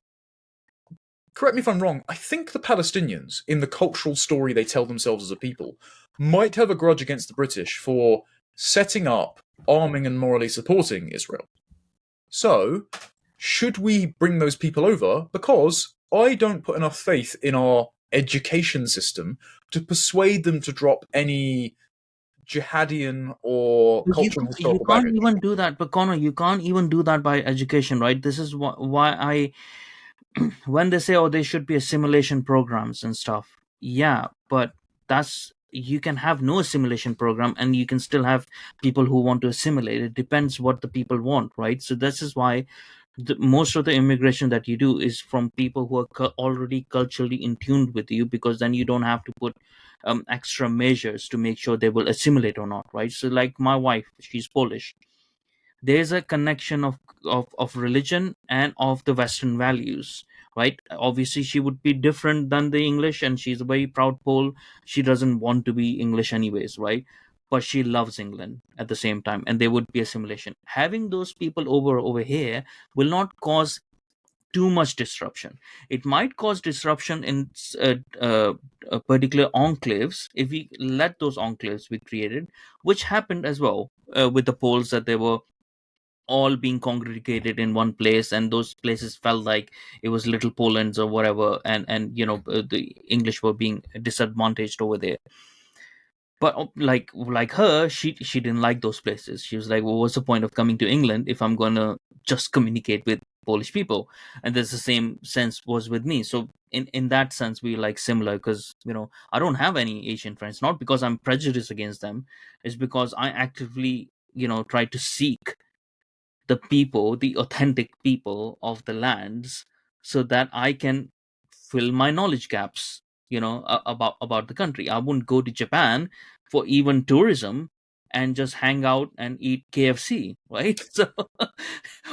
correct me if I'm wrong, I think the Palestinians, in the cultural story they tell themselves as a people, might have a grudge against the British for setting up, arming, and morally supporting Israel. So, should we bring those people over? Because I don't put enough faith in our education system to persuade them to drop any jihadian or But cultural and you historical can't baggage. even do that. But Connor, you can't even do that by education, right? This is why I when they say, oh, there should be assimilation programs and stuff. Yeah, but that's you can have no assimilation program and you can still have people who want to assimilate. It depends what the people want, right? So this is why most of the immigration that you do is from people who are already culturally in tune with you, because then you don't have to put extra measures to make sure they will assimilate or not, right? So like my wife, she's Polish. There's a connection of religion and of the Western values, right? Obviously she would be different than the English, and she's a very proud Pole. She doesn't want to be English anyways, right? But she loves England at the same time, and there would be assimilation. Having those people over here will not cause too much disruption. It might cause disruption in particular enclaves if we let those enclaves be created, which happened as well with the Poles, that they were all being congregated in one place, and those places felt like it was little Poland's or whatever, and the English were being disadvantaged over there. But like her, she didn't like those places. She was like, well, what's the point of coming to England if I'm gonna just communicate with Polish people? And there's the same sense was with me. So in that sense we like similar, because I don't have any Asian friends, not because I'm prejudiced against them. It's because I actively try to seek the people, the authentic people of the lands, so that I can fill my knowledge gaps, about the country. I wouldn't go to Japan for even tourism and just hang out and eat KFC, right? So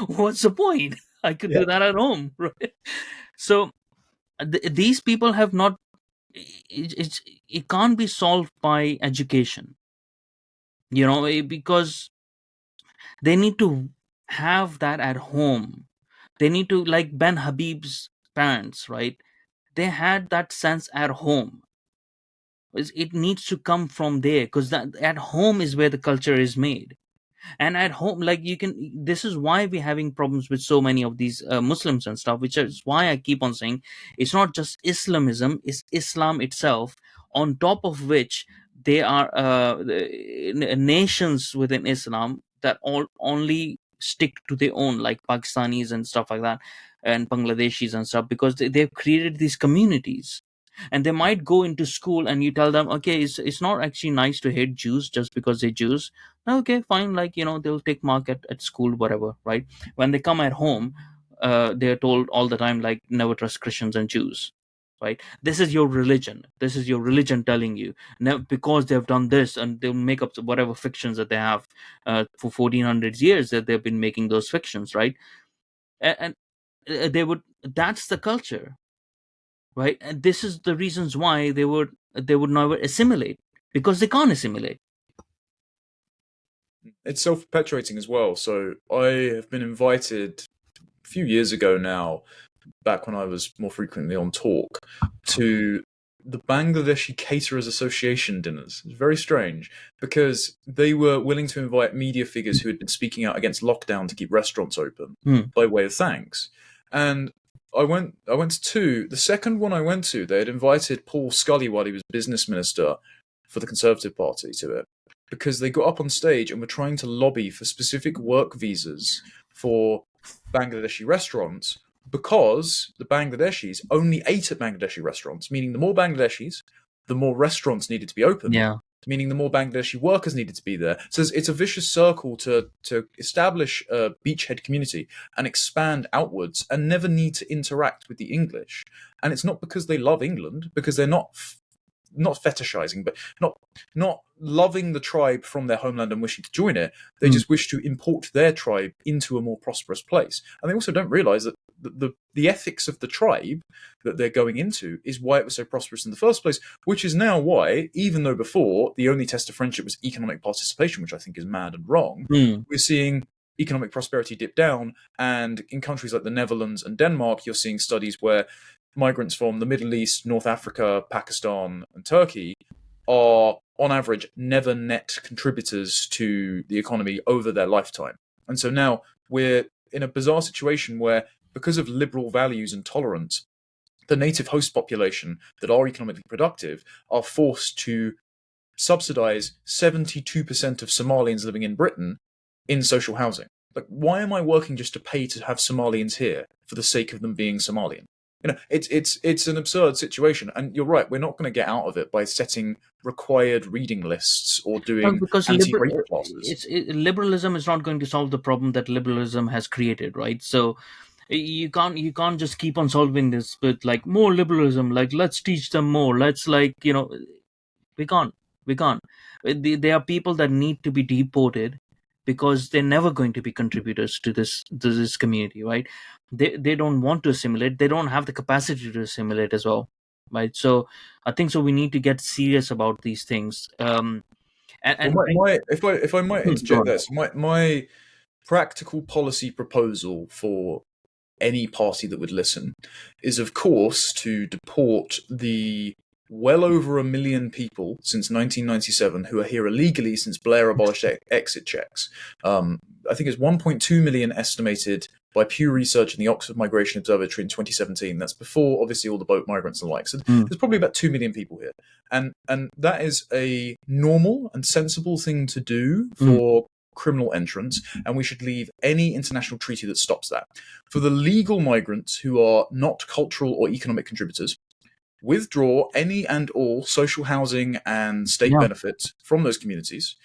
what's the point? I could Yeah. do that at home, right? So these people have not. It can't be solved by education, because they need to have that at home. They need to, like Ben Habib's parents, right? They had that sense at home. It needs to come from there, because that at home is where the culture is made. And at home, like, you can, this is why we're having problems with so many of these Muslims and stuff, which is why I keep on saying it's not just Islamism, it's Islam itself, on top of which there are nations within Islam that all only stick to their own, like Pakistanis and stuff like that, and Bangladeshis and stuff, because they've created these communities. And they might go into school and you tell them, okay, it's not actually nice to hate Jews just because they're Jews. Okay, fine, like, they'll take mark at school, whatever, right? When they come at home, they're told all the time, like, never trust Christians and Jews, right? This is your religion, telling you now, because they've done this, and they'll make up whatever fictions that they have, for 1400 years that they've been making those fictions, right? And they would, that's the culture, right? And this is the reasons why they would never assimilate, because they can't assimilate. It's self-perpetuating as well. So I have been invited a few years ago now, back when I was more frequently on talk, to the Bangladeshi Caterers Association dinners. It's very strange because they were willing to invite media figures who had been speaking out against lockdown to keep restaurants open Hmm. by way of thanks. And I went to two. The second one I went to, they had invited Paul Scully while he was business minister for the Conservative Party to it, because they got up on stage and were trying to lobby for specific work visas for Bangladeshi restaurants, because the Bangladeshis only ate at Bangladeshi restaurants, meaning the more Bangladeshis, the more restaurants needed to be open, Yeah. meaning the more Bangladeshi workers needed to be there. So it's a vicious circle to establish a beachhead community and expand outwards and never need to interact with the English. And it's not because they love England, because they're not fetishizing, but not loving the tribe from their homeland and wishing to join it. They Hmm. just wish to import their tribe into a more prosperous place. And they also don't realize that the ethics of the tribe that they're going into is why it was so prosperous in the first place, which is now why, even though before the only test of friendship was economic participation, which I think is mad and wrong, Hmm. we're seeing economic prosperity dip down. And in countries like the Netherlands and Denmark, you're seeing studies where migrants from the Middle East, North Africa, Pakistan, and Turkey are, on average, never net contributors to the economy over their lifetime. And so now we're in a bizarre situation where, because of liberal values and tolerance, the native host population that are economically productive are forced to subsidize 72% of Somalians living in Britain in social housing. Like, why am I working just to pay to have Somalians here for the sake of them being Somalian? It's an absurd situation, and you're right. We're not going to get out of it by setting required reading lists or No, doing because anti-rape classes. liberalism is not going to solve the problem that liberalism has created, right? So you can't just keep on solving this with, like, more liberalism, like, let's teach them more, let's, like, we can't. There are people that need to be deported because they're never going to be contributors to this community, right? They don't want to assimilate, they don't have the capacity to assimilate as well, right? So I think so we need to get serious about these things, and, Well, and bring. if I might Go interject on. there, so my practical policy proposal for any party that would listen is, of course, to deport the well over 1 million people since 1997 who are here illegally since Blair abolished exit checks. I think it's 1.2 million estimated by Pew Research and the Oxford Migration Observatory in 2017. That's before, obviously, all the boat migrants and the like. So Mm, there's probably about 2 million people here. And that is a normal and sensible thing to do mm, for criminal entrance, and we should leave any international treaty that stops that. For the legal migrants who are not cultural or economic contributors, withdraw any and all social housing and state yeah. benefits from those communities.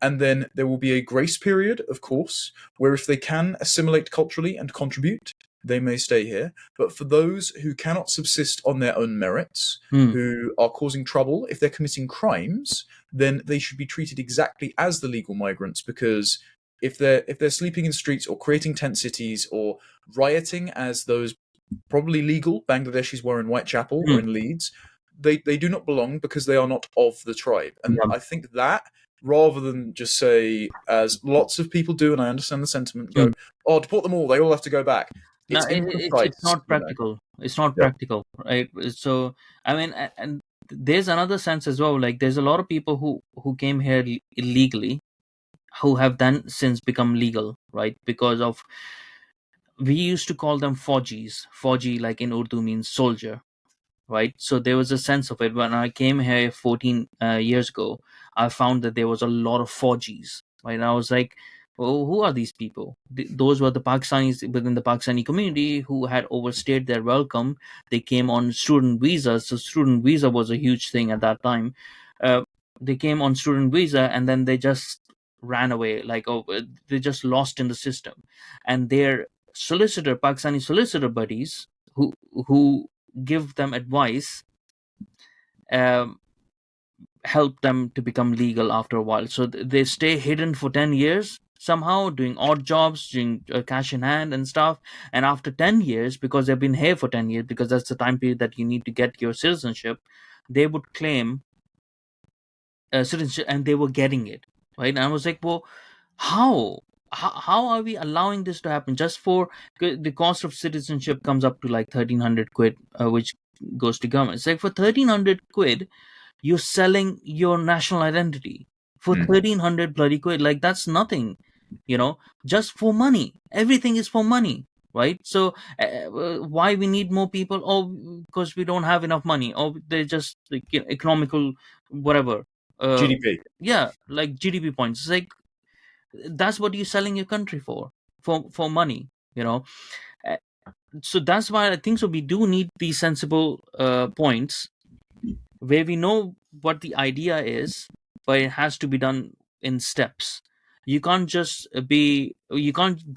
And then there will be a grace period, of course, where if they can assimilate culturally and contribute, they may stay here. But for those who cannot subsist on their own merits, Mm, who are causing trouble, if they're committing crimes, then they should be treated exactly as the legal migrants, because if they're sleeping in streets or creating tent cities or rioting as those probably legal Bangladeshis were in Whitechapel or mm, in Leeds, they do not belong because they are not of the tribe. And yeah. I think that, rather than just say, as lots of people do, and I understand the sentiment, Mm. go, oh, deport them all, they all have to go back. No, It's it's imprecise, not practical. It's not Yeah. practical, right? So I mean, and there's another sense as well. Like, there's a lot of people who came here illegally, who have then since become legal, right? Because of, we used to call them Fauji's. Fauji, like, in Urdu, means soldier, right? So there was a sense of it. When I came here 14 years ago, I found that there was a lot of Fauji's, right? And I was like, Oh, who are these people? Those were the Pakistanis within the Pakistani community who had overstayed their welcome. They came on student visas, so student visa was a huge thing at that time. Uh, they came on student visa and then they just ran away, like, oh, they just lost in the system. And their Pakistani solicitor buddies, who give them advice, um, help them to become legal after a while. So they stay hidden for 10 years somehow, doing odd jobs, doing cash in hand and stuff. And after 10 years, because they've been here for 10 years, because that's the time period that you need to get your citizenship, they would claim citizenship, and they were getting it. Right. And I was like, well, how? How are we allowing this to happen just for the cost of citizenship comes up to like 1300 quid, which goes to government. It's like, for 1300 quid you're selling your national identity for Mm. 1300 bloody quid. Like, that's nothing, you know, just for money. Everything is for money, right? So why we need more people? Oh, because we don't have enough money. Or they're just like, economical, whatever. uh GDP. yeah, like GDP points. It's like, that's what you're selling your country for money, you know. Uh, so that's why I think so we do need these sensible points where we know what the idea is, but it has to be done in steps. You can't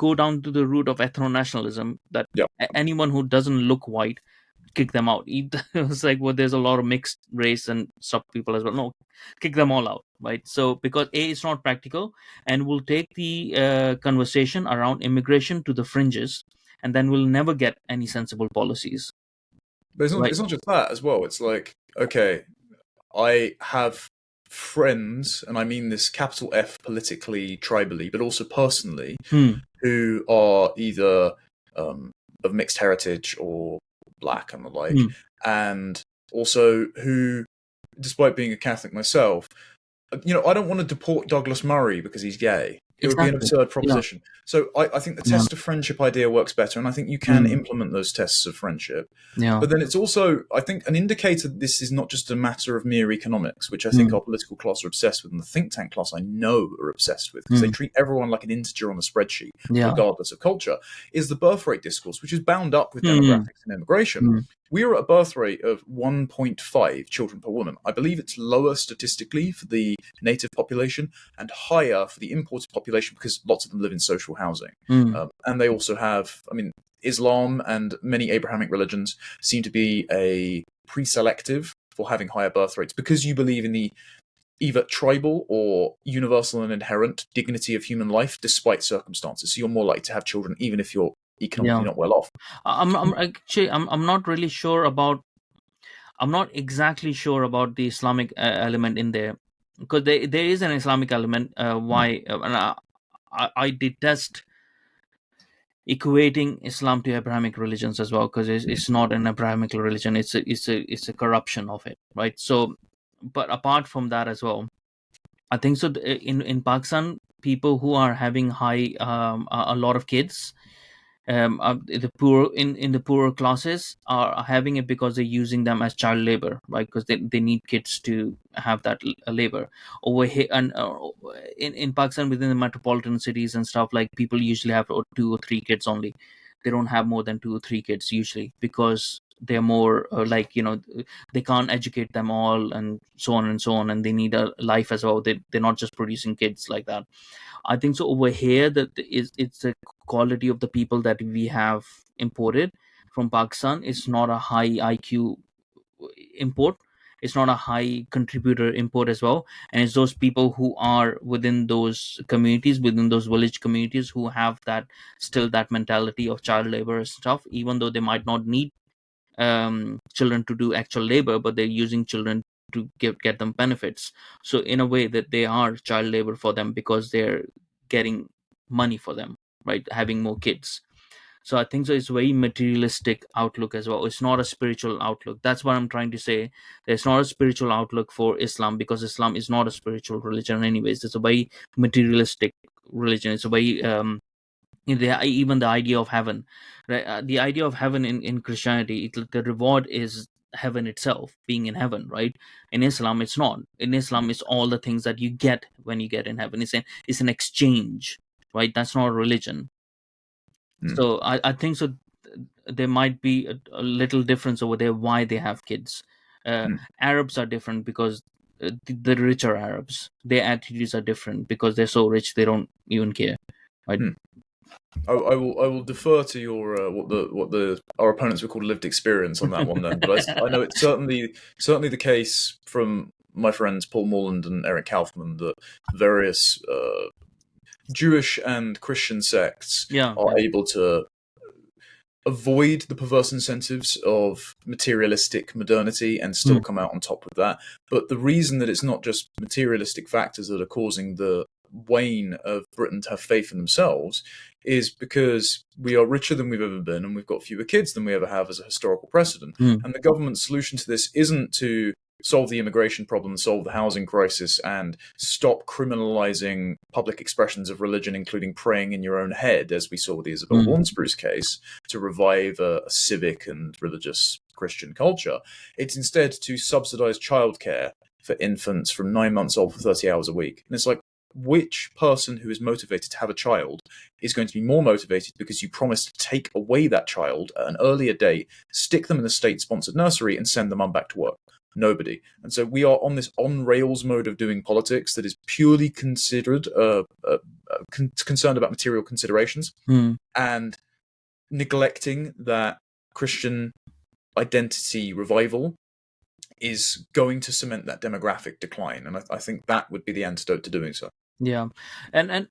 go down to the route of ethno nationalism, that Yeah. anyone who doesn't look white, kick them out. It's like, well, there's a lot of mixed race and stuff people as well. No, kick them all out, right? So because A, it's not practical, and we'll take the conversation around immigration to the fringes, and then we'll never get any sensible policies, But right? it's not just that as well. It's like, okay, I have friends, and I mean this capital F politically, tribally, but also personally, Hmm. who are either of mixed heritage or black and the like, Hmm. and also who, despite being a Catholic myself, I don't want to deport Douglas Murray because he's gay. It would be an Exactly. absurd Yeah. proposition. So I think the Yeah. test of friendship idea works better, and I think you can Hmm. implement those tests of friendship. Yeah. But then it's also, I think, an indicator that this is not just a matter of mere economics, which I think Hmm. our political class are obsessed with, and the think tank class I know are obsessed with, because they Hmm. treat everyone like an integer on a spreadsheet, Yeah. regardless of culture, is the birth rate discourse, which is bound up with Hmm. demographics and immigration. Hmm. We are at a birth rate of 1.5 children per woman. I believe it's lower statistically for the native population and higher for the imported population because lots of them live in social housing. Hmm. And they also have, I mean, Islam and many Abrahamic religions seem to be a pre-selective for having higher birth rates because you believe in the either tribal or universal and inherent dignity of human life despite circumstances. So you're more likely to have children even if you're economically Yeah. not well off. I'm not really sure about. I'm not exactly sure about the Islamic element in there, because there is an Islamic element. Why? And I detest equating Islam to Abrahamic religions as well, because it's not an Abrahamic religion. It's a corruption of it, right? So, but apart from that as well, I think so. In Pakistan, people who are having a lot of kids, the poor in the poorer classes are having it because they're using them as child labor, right? Because they need kids to have that labor over here. And in Pakistan, within the metropolitan cities and stuff, like, people usually have 2 or 3 kids only. They don't have more than 2 or 3 kids usually, because they're more like, they can't educate them all, and so on and so on, and they need a life as well. They're not just producing kids like that. I think so over here, that is, it's the quality of the people that we have imported from Pakistan. It's not a high IQ import. It's not a high contributor import as well. And it's those people who are within those communities, within those village communities, who have that, still that mentality of child labor and stuff, even though they might not need children to do actual labor, but they're using children to get them benefits. So in a way, that they are child labor for them, because they're getting money for them, right? Having more kids. So I think so it's a very materialistic outlook as well. It's not a spiritual outlook. That's what I'm trying to say. There's not a spiritual outlook for Islam, because Islam is not a spiritual religion anyways. It's a very materialistic religion. It's a very even the idea of heaven, right? The idea of heaven in Christianity, the reward is heaven itself, being in heaven, right? In Islam, it's not. In Islam, it's all the things that you get when you get in heaven. It's an exchange, right? That's not a religion. Mm. So I think so. There might be a little difference over there why they have kids. Mm. Arabs are different because the richer Arabs, their attitudes are different because they're so rich they don't even care, right? Mm. I will defer to your what the our opponents would call lived experience on that one then, but I know it's certainly the case from my friends Paul Morland and Eric Kaufman that various Jewish and Christian sects Yeah, are yeah. able to avoid the perverse incentives of materialistic modernity and still Mm, come out on top of that. But the reason that it's not just materialistic factors that are causing the wane of Britain to have faith in themselves is because we are richer than we've ever been and we've got fewer kids than we ever have as a historical precedent. mm, And the government's solution to this isn't to solve the immigration problem, solve the housing crisis, and stop criminalizing public expressions of religion, including praying in your own head, as we saw with the Isabel mm, Hornsbury's case, to revive a civic and religious Christian culture. It's instead to subsidize childcare for infants from 9 months old for 30 hours a week. And it's like, which person who is motivated to have a child is going to be more motivated because you promise to take away that child at an earlier date, stick them in a state-sponsored nursery, and send the mum back to work? Nobody. And so we are on this on-rails mode of doing politics that is purely considered concerned about material considerations mm. and neglecting that Christian identity revival is going to cement that demographic decline. And I think that would be the antidote to doing so. Yeah, and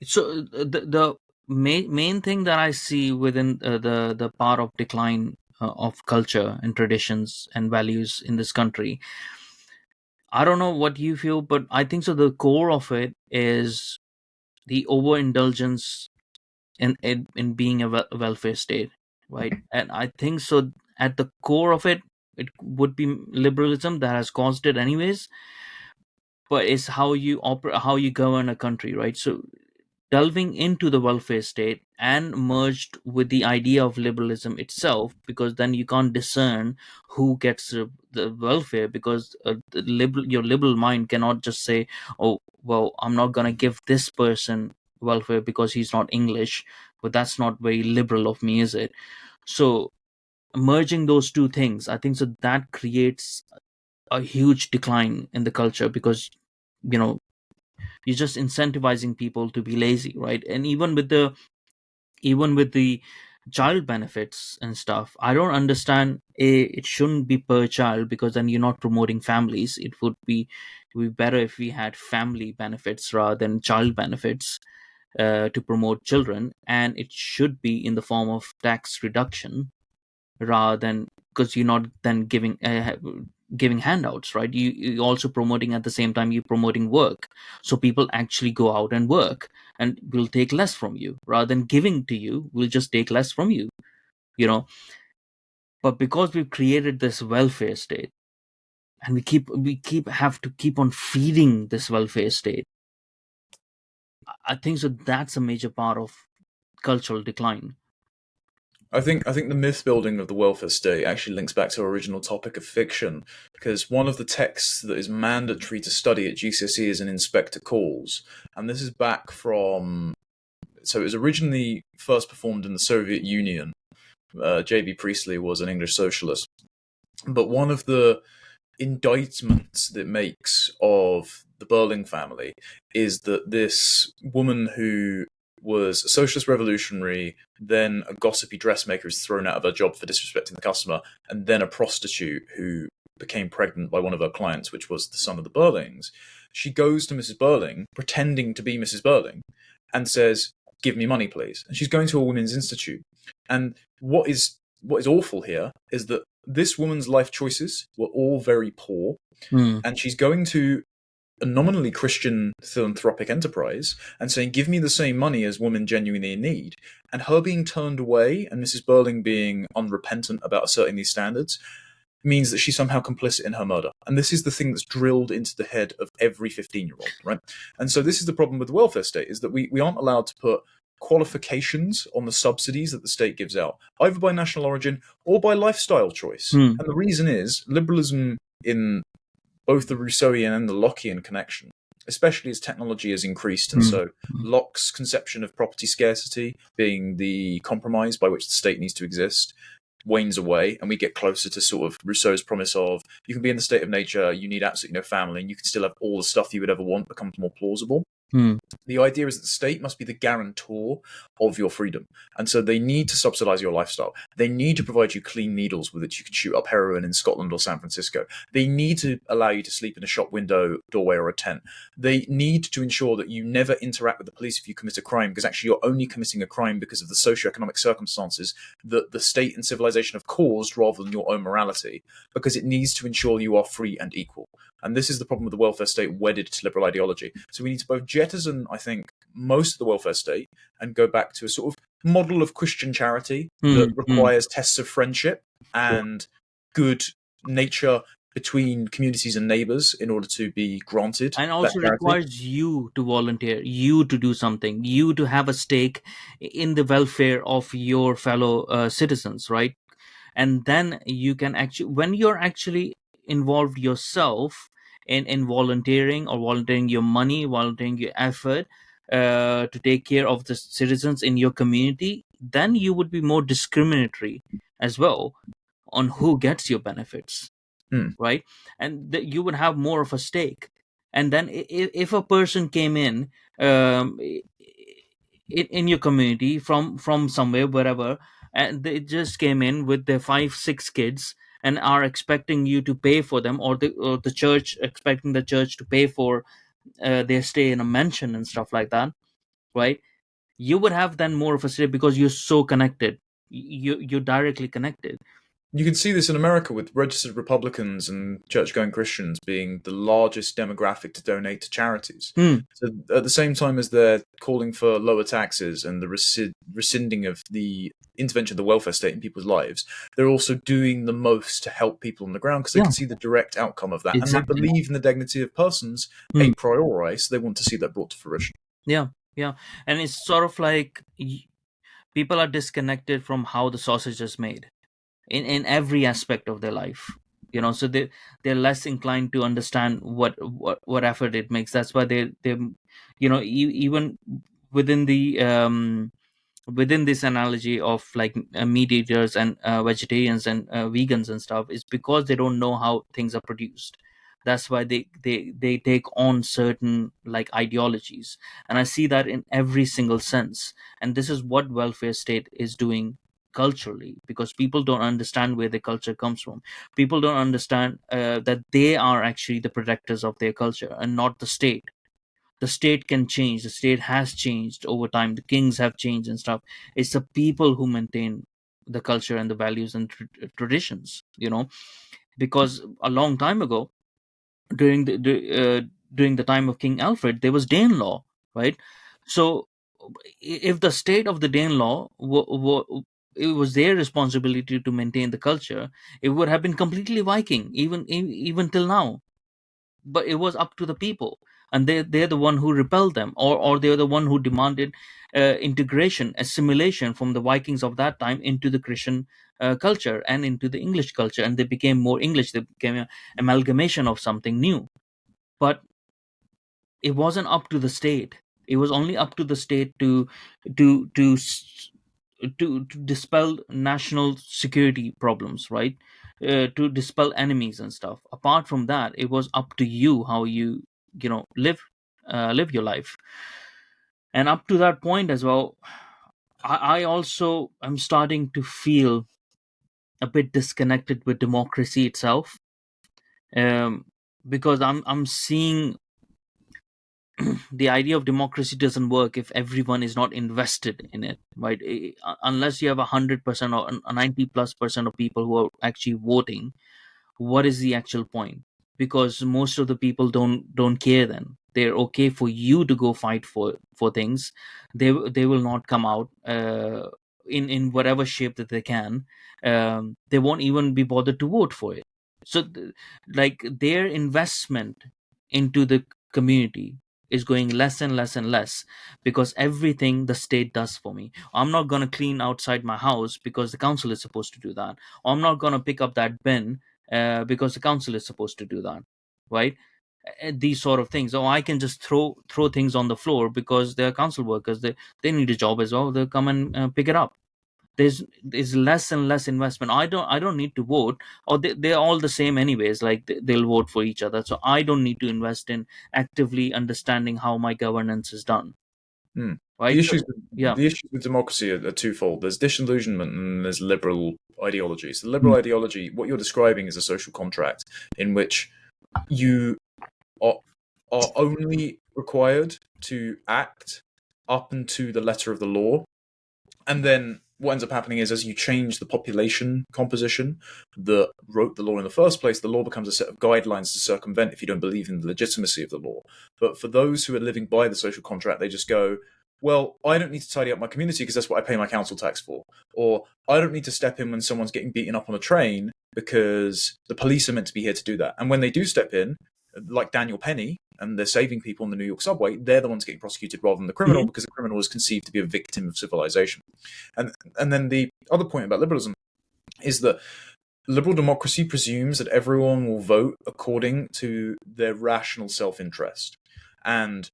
so the main thing that I see within the part of decline of culture and traditions and values in this country, I don't know what you feel, but I think so. The core of it is the overindulgence in being a welfare state, right? And I think so. At the core of it, it would be liberalism that has caused it, anyways. But it's how you operate, how you govern a country, right? So delving into the welfare state and merged with the idea of liberalism itself, because then you can't discern who gets the welfare, because your liberal mind cannot just say, oh well, I'm not going to give this person welfare because he's not English. But that's not very liberal of me, is it? So merging those two things, I think so, that creates a huge decline in the culture, because you know you're just incentivizing people to be lazy, right? And even with the child benefits and stuff, I don't understand. It shouldn't be per child, because then you're not promoting families. It would be better if we had family benefits rather than child benefits, to promote children, and it should be in the form of tax reduction rather than, because you're not then giving handouts, right? You're also promoting, at the same time you're promoting work, so people actually go out and work, and will take less from you. Rather than giving to you, we'll just take less from you, you know. But because we've created this welfare state, and we keep have to keep on feeding this welfare state, I think so that's a major part of cultural decline. I think the myth building of the welfare state actually links back to our original topic of fiction, because one of the texts that is mandatory to study at GCSE is an Inspector Calls, and this is back from, so it was originally first performed in the Soviet Union. J.B. Priestley was an English socialist, but one of the indictments that it makes of the Berling family is that this woman who was a socialist revolutionary, then a gossipy dressmaker is thrown out of her job for disrespecting the customer, and then a prostitute who became pregnant by one of her clients, which was the son of the Berlings. She goes to Mrs. Berling, pretending to be Mrs. Berling, and says, "Give me money, please." And she's going to a women's institute. And what is awful here is that this woman's life choices were all very poor, Hmm. and she's going to a nominally Christian philanthropic enterprise and saying, "Give me the same money as women genuinely in need." And her being turned away and Mrs. Berling being unrepentant about asserting these standards means that she's somehow complicit in her murder. And this is the thing that's drilled into the head of every 15-year-old, right? And so this is the problem with the welfare state, is that we aren't allowed to put qualifications on the subsidies that the state gives out, either by national origin or by lifestyle choice. Hmm. And the reason is liberalism, in both the Rousseauian and the Lockean connection, especially as technology has increased. And Mm. so Locke's conception of property scarcity being the compromise by which the state needs to exist wanes away, and we get closer to sort of Rousseau's promise of you can be in the state of nature, you need absolutely no family, and you can still have all the stuff you would ever want becomes more plausible. Mm. The idea is that the state must be the guarantor of your freedom. And so they need to subsidize your lifestyle. They need to provide you clean needles with which you can shoot up heroin in Scotland or San Francisco. They need to allow you to sleep in a shop window, doorway, or a tent. They need to ensure that you never interact with the police if you commit a crime, because actually you're only committing a crime because of the socioeconomic circumstances that the state and civilization have caused rather than your own morality, because it needs to ensure you are free and equal. And this is the problem with the welfare state wedded to liberal ideology. So we need to both jettison, I think, most of the welfare state and go back to a sort of model of Christian charity that Mm. Mm. requires tests of friendship True. and good nature between communities and neighbors in order to be granted And that also charity. requires you to volunteer, you to do something, you to have a stake in the welfare of your fellow citizens, right? And then you can actually, when you're actually involved yourself in volunteering, or volunteering your money, volunteering your effort to take care of the citizens in your community, then you would be more discriminatory as well on who gets your benefits, Hmm. right? And you would have more of a stake. And then if a person came um, in your community from somewhere, wherever, and they just came in with their 5 6 kids and are expecting you to pay for them, or the church expecting the church to pay for their stay in a mansion and stuff like that, right? You would have then more of a stake because you're so connected. You're directly connected. You can see this in America with registered Republicans and church-going Christians being the largest demographic to donate to charities. Hmm. So at the same time as they're calling for lower taxes and the rescinding of the intervention of the welfare state in people's lives, they're also doing the most to help people on the ground because they Yeah, can see the direct outcome of that. And they exactly. believe in the dignity of persons a Hmm. priori, so they want to see that brought to fruition. Yeah, yeah. And it's sort of like people are disconnected from how the sausage is made in every aspect of their life. So they're less inclined to understand what effort it makes. That's why they even within the within this analogy of like meat eaters and vegetarians and vegans and stuff, is because they don't know how things are produced. That's why they take on certain like ideologies. And I see that in every single sense. And this is what welfare state is doing culturally, because people don't understand where the culture comes from. People don't understand that they are actually the protectors of their culture and not the state. The state can change, the state has changed over time, the kings have changed and stuff. It's the people who maintain the culture and the values and traditions, because a long time ago, during the time of King Alfred, there was Danelaw, right? So if the state of the Danelaw it was their responsibility to maintain the culture, it would have been completely Viking, even till now. But it was up to the people, and they're the one who repelled them, or they're the one who demanded integration, assimilation from the Vikings of that time into the Christian culture and into the English culture, and they became more English. They became an amalgamation of something new. But it wasn't up to the state. It was only up to the state to to s- to dispel national security problems, right? To dispel enemies and stuff. Apart from that, it was up to you how you live your life. And up to that point as well, I also am starting to feel a bit disconnected with democracy itself, um, because I'm seeing the idea of democracy doesn't work if everyone is not invested in it, right? Unless you have 100% or a 90+% of people who are actually voting, what is the actual point? Because most of the people don't care. Then they're okay for you to go fight for things. They will not come out in whatever shape that they can. They won't even be bothered to vote for it. So like their investment into the community is going less and less and less, because everything the state does for me. I'm not going to clean outside my house because the council is supposed to do that. I'm not going to pick up that bin because the council is supposed to do that, right? these sort of things. Oh, I can just throw things on the floor because they're council workers. They need a job as well. They'll come and pick it up. There's less and less investment. I don't need to vote, or they're all the same anyways. Like they'll vote for each other, so I don't need to invest in actively understanding how my governance is done, Hmm. The right? issues Yeah. the issues with democracy are twofold. There's disillusionment and there's liberal ideology. So the liberal Mm. ideology, what you're describing is a social contract in which you are, are only required to act up into the letter of the law. And then what ends up happening is, as you change the population composition that wrote the law in the first place, the law becomes a set of guidelines to circumvent if you don't believe in the legitimacy of the law. But for those who are living by the social contract, they just go, well, I don't need to tidy up my community because that's what I pay my council tax for. Or I don't need to step in when someone's getting beaten up on a train because the police are meant to be here to do that. And when they do step in, like Daniel Penny, and they're saving people on the New York subway, they're the ones getting prosecuted rather than the criminal, Mhm. because the criminal is conceived to be a victim of civilization. And then the other point about liberalism is that liberal democracy presumes that everyone will vote according to their rational self-interest. And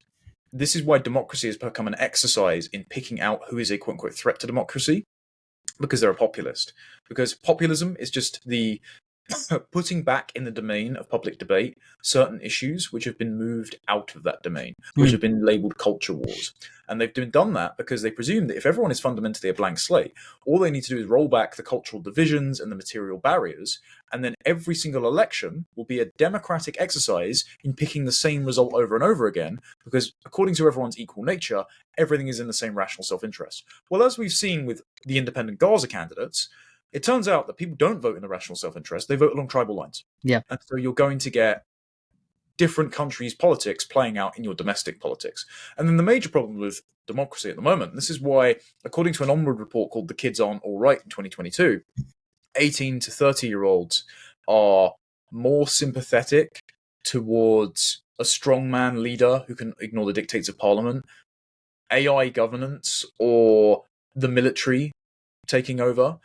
this is why democracy has become an exercise in picking out who is a quote unquote threat to democracy, because they're a populist. Because populism is just the putting back in the domain of public debate certain issues which have been moved out of that domain, which Mm. have been labeled culture wars. And they've done that because they presume that if everyone is fundamentally a blank slate, all they need to do is roll back the cultural divisions and the material barriers, and then every single election will be a democratic exercise in picking the same result over and over again, because according to everyone's equal nature, everything is in the same rational self-interest. Well, as we've seen with the independent Gaza candidates, it turns out that people don't vote in the rational self-interest; they vote along tribal lines, Yeah. and so you're going to get different countries' politics playing out in your domestic politics. And then the major problem with democracy at the moment, and this is why, according to an Onward report called "The Kids Aren't All Right" in 2022, 18 to 30-year-olds are more sympathetic towards a strongman leader who can ignore the dictates of parliament, AI governance, or the military taking over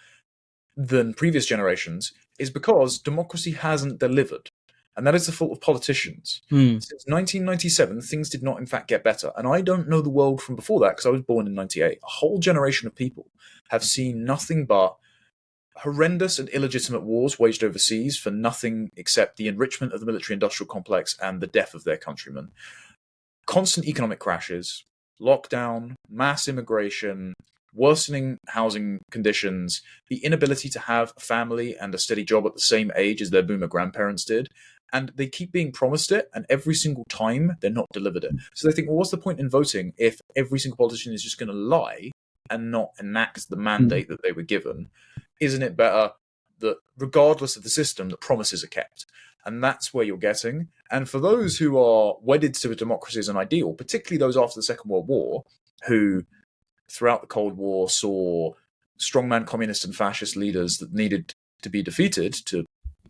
than previous generations, is because democracy hasn't delivered. And that is the fault of politicians. Mm. Since 1997, things did not, in fact, get better. And I don't know the world from before that because I was born in 98. A whole generation of people have seen nothing but horrendous and illegitimate wars waged overseas for nothing except the enrichment of the military industrial complex and the death of their countrymen. Constant economic crashes, lockdown, mass immigration, worsening housing conditions, the inability to have a family and a steady job at the same age as their boomer grandparents did. And they keep being promised it, and every single time they're not delivered it. So they think, well, what's the point in voting if every single politician is just going to lie and not enact the Mm. mandate that they were given? Isn't it better that, regardless of the system, that promises are kept? And that's where you're getting. And for those who are wedded to a democracy as an ideal, particularly those after the Second World War, who throughout the Cold War saw strongman communist and fascist leaders that needed to be defeated to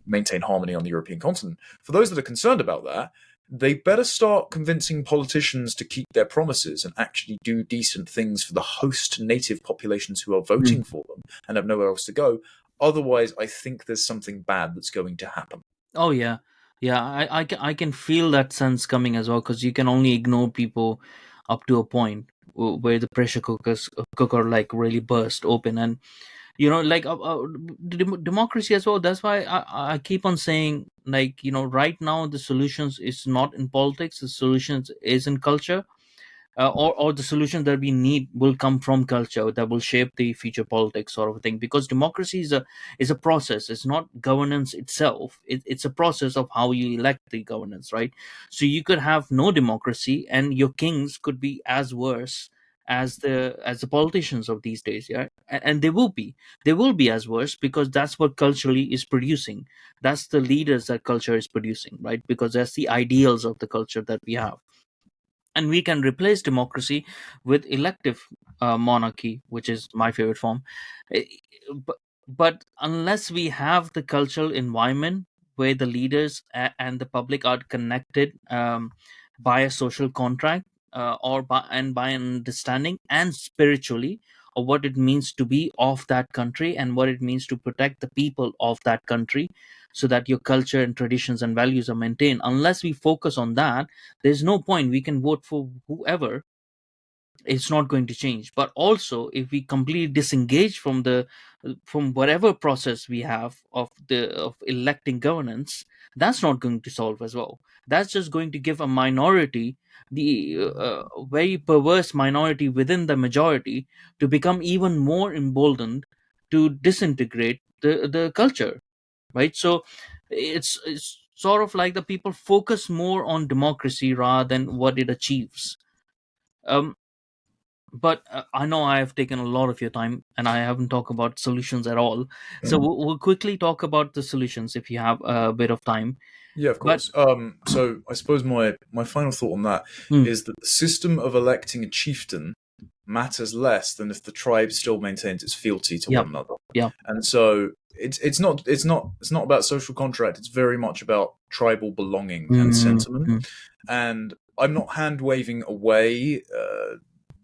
maintain harmony on the European continent, for those that are concerned about that, they better start convincing politicians to keep their promises and actually do decent things for the host native populations who are voting Mm. for them and have nowhere else to go. Otherwise, I think there's something bad that's going to happen. Oh yeah, yeah. I can feel that sense coming as well, because you can only ignore people up to a point where the pressure cooker like really burst open. And like democracy as well. That's why I keep on saying, like, right now the solutions is not in politics. The solutions is in culture. Or the solution that we need will come from culture that will shape the future politics, sort of thing, because democracy is a process. It's not governance itself. It's a process of how you elect the governance, right? So you could have no democracy and your kings could be as worse as the politicians of these days, yeah. And they will be as worse, because that's what culturally is producing. That's the leaders that culture is producing, right? Because that's the ideals of the culture that we have. And we can replace democracy with elective monarchy, which is my favorite form. Eh, but, but unless we have the cultural environment where the leaders and the public are connected by a social contract, or by an understanding and spiritually of what it means to be of that country and what it means to protect the people of that country, so that your culture and traditions and values are maintained. Unless we focus on that, there's no point. We can vote for whoever, it's not going to change. But also, if we completely disengage from whatever process we have of electing governance, that's not going to solve as well. That's just going to give a minority, the very perverse minority within the majority, to become even more emboldened to disintegrate the culture, right? So it's sort of like the people focus more on democracy rather than what it achieves. um but I know I have taken a lot of your time and I haven't talked about solutions at all. So we'll quickly talk about the solutions if you have a bit of time. Yeah, of But course. So I suppose my final thought on that mm, is that the system of electing a chieftain matters less than if the tribe still maintains its fealty to yeah, one another. yeah, And so it's not about social contract. It's very much about tribal belonging and mm, sentiment. mm, And I'm not hand waving away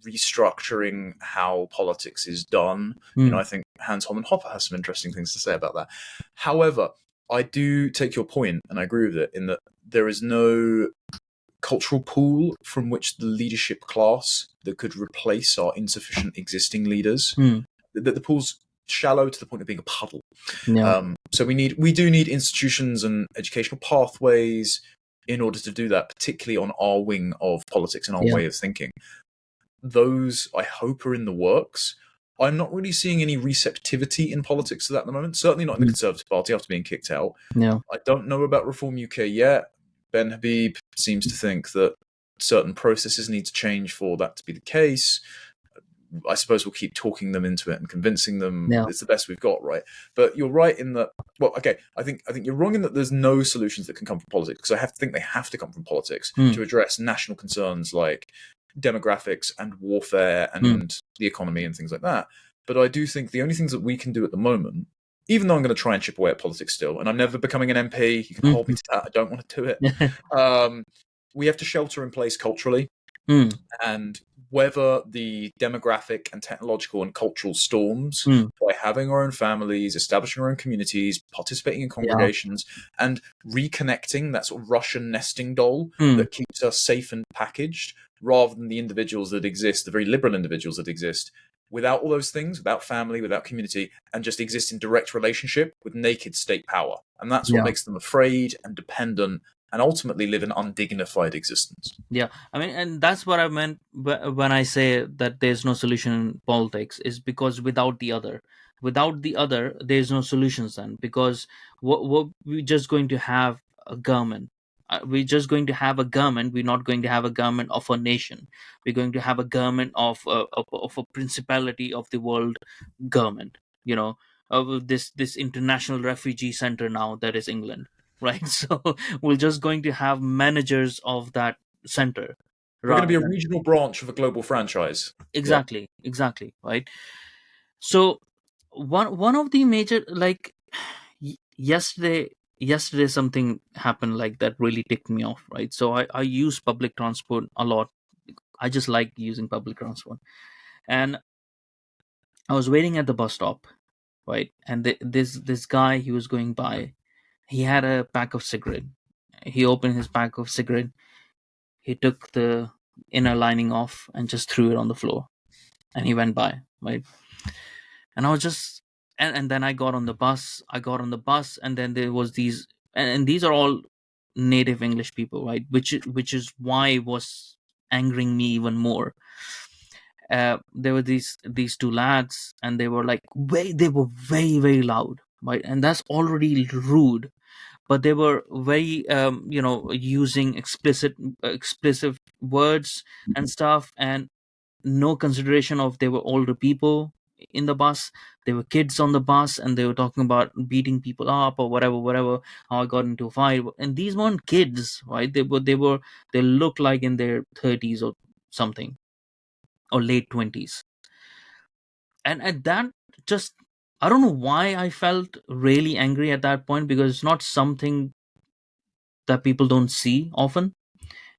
restructuring how politics is done. mm, I think Hans Holman Hopper has some interesting things to say about that. However, I do take your point, and I agree with it, in that there is no cultural pool from which the leadership class that could replace our insufficient existing leaders. mm, The pool's shallow to the point of being a puddle. yeah, So we do need institutions and educational pathways in order to do that, particularly on our wing of politics and our yeah, way of thinking. Those, I hope, are in the works. I'm not really seeing any receptivity in politics to that at the moment. Certainly not in the mm, Conservative Party after being kicked out. yeah, I don't know about Reform UK yet. Ben Habib seems to think that certain processes need to change for that to be the case. I suppose we'll keep talking them into it and convincing them yeah, it's the best we've got, right? But you're right in that. Well, okay, I think you're wrong in that there's no solutions that can come from politics, because I think they have to come from politics mm, to address national concerns like demographics and warfare mm, and the economy and things like that. But I do think the only things that we can do at the moment, even though I'm going to try and chip away at politics still, and I'm never becoming an MP, you can hold me mm, to that. I don't want to do it. mm, We have to shelter in place culturally, mm, and weather the demographic and technological and cultural storms mm, by having our own families, establishing our own communities, participating in yeah, congregations, and reconnecting that sort of Russian nesting doll mm, that keeps us safe and packaged, rather than the individuals that exist, the very liberal individuals that exist, without all those things, without family, without community, and just exist in direct relationship with naked state power. And that's what yeah. makes them afraid and dependent and ultimately live an undignified existence. Yeah, I mean, and that's what I meant when I say that there's no solution in politics, is because without the other, there's no solutions then. Because what we're just going to have a government. We're just going to have a government. We're not going to have a government of a nation. We're going to have a government of a principality of the world government. You know, of this international refugee center now that is England, right? So we're just going to have managers of that center We're going to rather be a than regional branch of a global franchise. Yeah. exactly, right? So one of the major, like, yesterday something happened like that really ticked me off, right? So I use public transport a lot. I just like using public transport, and I was waiting at the bus stop, right? And this guy, he was going by. He had a pack of cigarette. He opened his pack of cigarette. He took the inner lining off and just threw it on the floor, and he went by, right? And I was just, and then I got on the bus, and then there was these, and these are all native English people, right? Which is why it was angering me even more. There were these two lads, and they were very very loud, right? And that's already rude, but they were very using explicit words and stuff, and no consideration of they were older people in the bus. There were kids on the bus, and they were talking about beating people up or whatever, how I got into a fight. And these weren't kids, right? They looked like in their 30s or something, or late 20s. And at that, just, I don't know why I felt really angry at that point, because it's not something that people don't see often.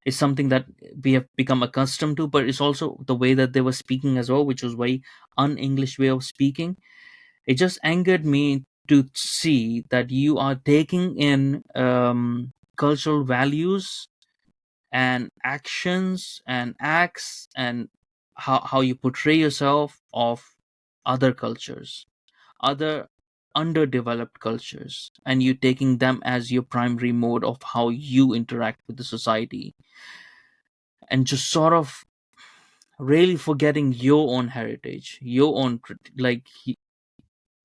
It's something that we have become accustomed to, but it's also the way that they were speaking as well, which was very un-English way of speaking. It just angered me to see that you are taking in cultural values and actions and acts and how you portray yourself of other cultures, other underdeveloped cultures, and you taking them as your primary mode of how you interact with the society, and just sort of really forgetting your own heritage, your own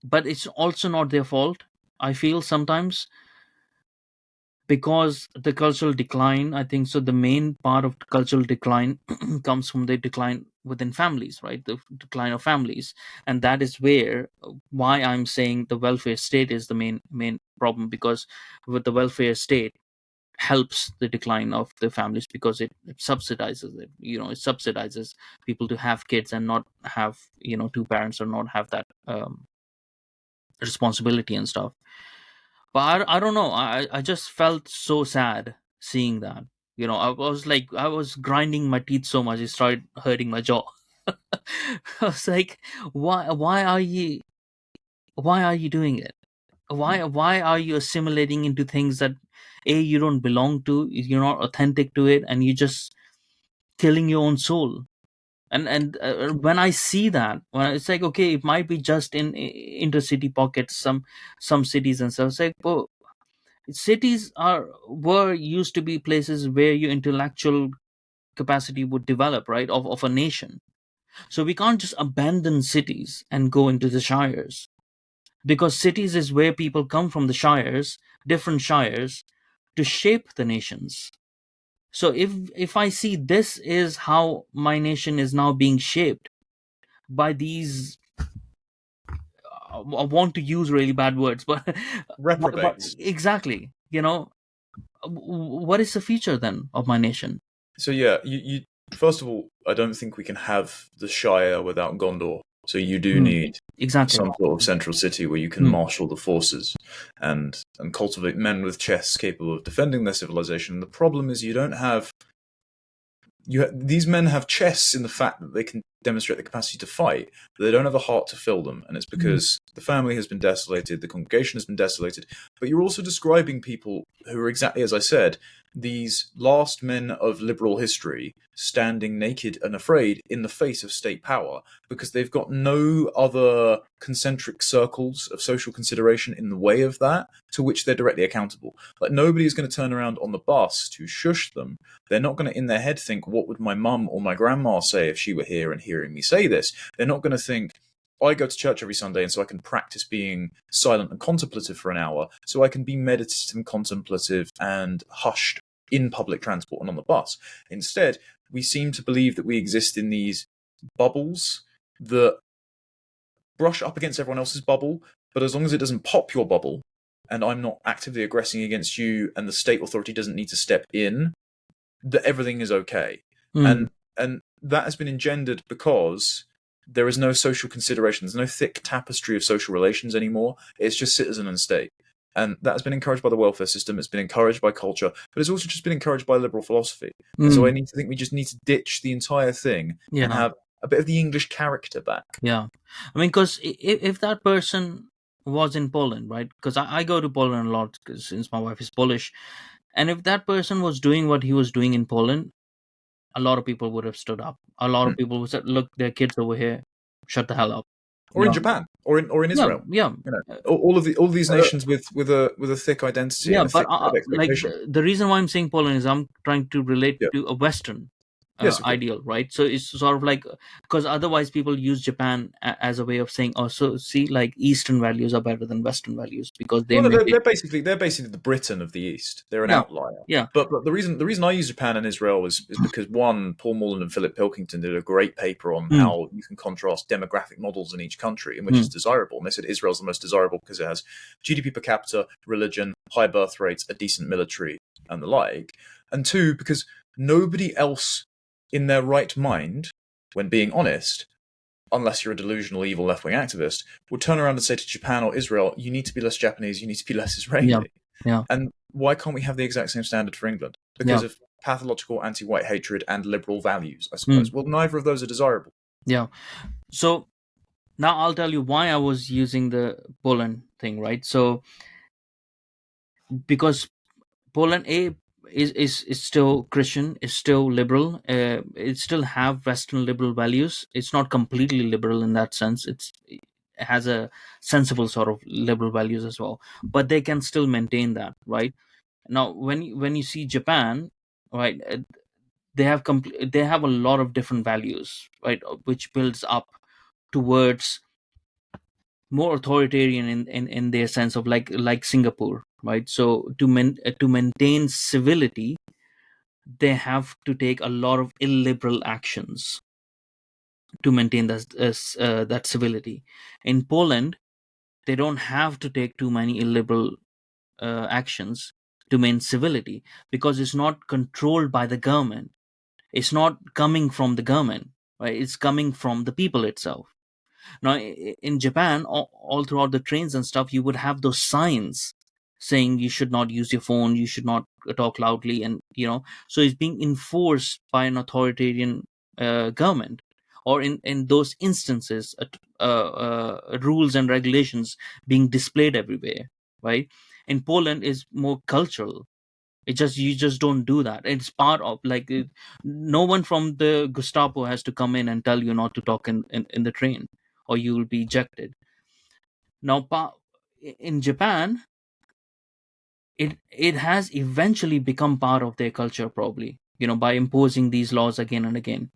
but it's also not their fault, I feel sometimes, because the cultural decline, I think so the main part of cultural decline comes from the decline within families, right? The decline of families. And that is where why I'm saying the welfare state is the main problem, because with the welfare state helps the decline of the families, because it subsidizes it, it subsidizes people to have kids and not have, two parents, or not have that responsibility and stuff. But I don't know. I just felt so sad seeing that. I was like, I was grinding my teeth so much it started hurting my jaw. I was like, why are you doing it? Why are you assimilating into things that you don't belong to, you're not authentic to it, and you're just killing your own soul. And when I see that, when it's like, okay, it might be just in intercity pockets, some cities and stuff. It's like, well, cities were used to be places where your intellectual capacity would develop, right, of a nation. So we can't just abandon cities and go into the shires, because cities is where people come from, the shires, different shires, to shape the nations. So if I see this is how my nation is now being shaped by these, I want to use really bad words, but but Reprobates. exactly, what is the future then of my nation? So yeah, you first of all, I don't think we can have the Shire without Gondor. So you do Mm, need exactly. some sort of central city where you can Mm, marshal the forces and cultivate men with chests capable of defending their civilization. The problem is you don't have these men have chests in the fact that they can demonstrate the capacity to fight, but they don't have the heart to fill them, and it's mm, because the family has been desolated, the congregation has been desolated. But you're also describing people who are exactly as I said, these last men of liberal history standing naked and afraid in the face of state power because they've got no other concentric circles of social consideration in the way of that to which they're directly accountable. Like nobody is going to turn around on the bus to shush them. They're not going to, in their head, think, what would my mum or my grandma say if she were here and hearing me say this? They're not going to think, I go to church every Sunday and so I can practice being silent and contemplative for an hour, so I can be meditative and contemplative and hushed in public transport and on the bus. Instead, we seem to believe that we exist in these bubbles that brush up against everyone else's bubble, but as long as it doesn't pop your bubble, and I'm not actively aggressing against you, and the state authority doesn't need to step in, that everything is okay. mm, And that has been engendered because there is no social consideration. There's no thick tapestry of social relations anymore. It's just citizen and state. And that has been encouraged by the welfare system. It's been encouraged by culture, but it's also just been encouraged by liberal philosophy. And so I mm, need to think we just need to ditch the entire thing and yeah, have a bit of the English character back. yeah. I mean, because if that person was in Poland, right? Because I go to Poland a lot, 'cause since my wife is Polish, and if that person was doing what he was doing in Poland, a lot of people would have stood up. A lot of Hmm. people would say, "Look, there are kids over here. Shut the hell up." You Or in know? Japan, or in Yeah, Israel. yeah, You know, uh, all of these uh, nations with a thick identity yeah. and a But thick set of like expectation. the reason why I'm saying Poland is I'm trying to relate Yeah. to a Western Yes, of course. ideal, right? So it's sort of like, because otherwise people use Japan as a way of saying, "Oh, so see, like Eastern values are better than Western values because they Well, no, make it." they're basically the Britain of the East. They're an Yeah, outlier. yeah. But the reason I use Japan and Israel is because one, Paul Morland and Philip Pilkington did a great paper on Mm, how you can contrast demographic models in each country and which is mm, desirable. And they said Israel's the most desirable because it has GDP per capita, religion, high birth rates, a decent military, and the like. And two, because nobody else in their right mind, when being honest, unless you're a delusional, evil left wing activist, would turn around and say to Japan or Israel, you need to be less Japanese, you need to be less yeah, Israeli. yeah, And why can't we have the exact same standard for England? yeah, Because of pathological anti white hatred and liberal values, I mm, suppose. Well, neither of those are desirable. yeah. So Now I'll tell you why I was using the Poland thing, right? So because Poland is still Christian, is still liberal. It still have Western liberal values. It's not completely liberal in that sense. It has a sensible sort of liberal values as well, but they can still maintain that, right? Now, when you see Japan, right, they have a lot of different values, right, which builds up towards more authoritarian in their sense of like Singapore, right? So to maintain civility, they have to take a lot of illiberal actions to maintain that civility. In Poland, they don't have to take too many illiberal actions to maintain civility because it's not controlled by the government. It's not coming from the government, right? It's coming from the people itself. Now, in Japan, all throughout the trains and stuff, you would have those signs saying you should not use your phone, you should not talk loudly, and so it's being enforced by an authoritarian government. Or in those instances, rules and regulations being displayed everywhere, right? In Poland, is more cultural. You just don't do that. It's part of no one from the Gestapo has to come in and tell you not to talk in the train, or you will be ejected. Now, in Japan, it has eventually become part of their culture, probably, by imposing these laws again and again.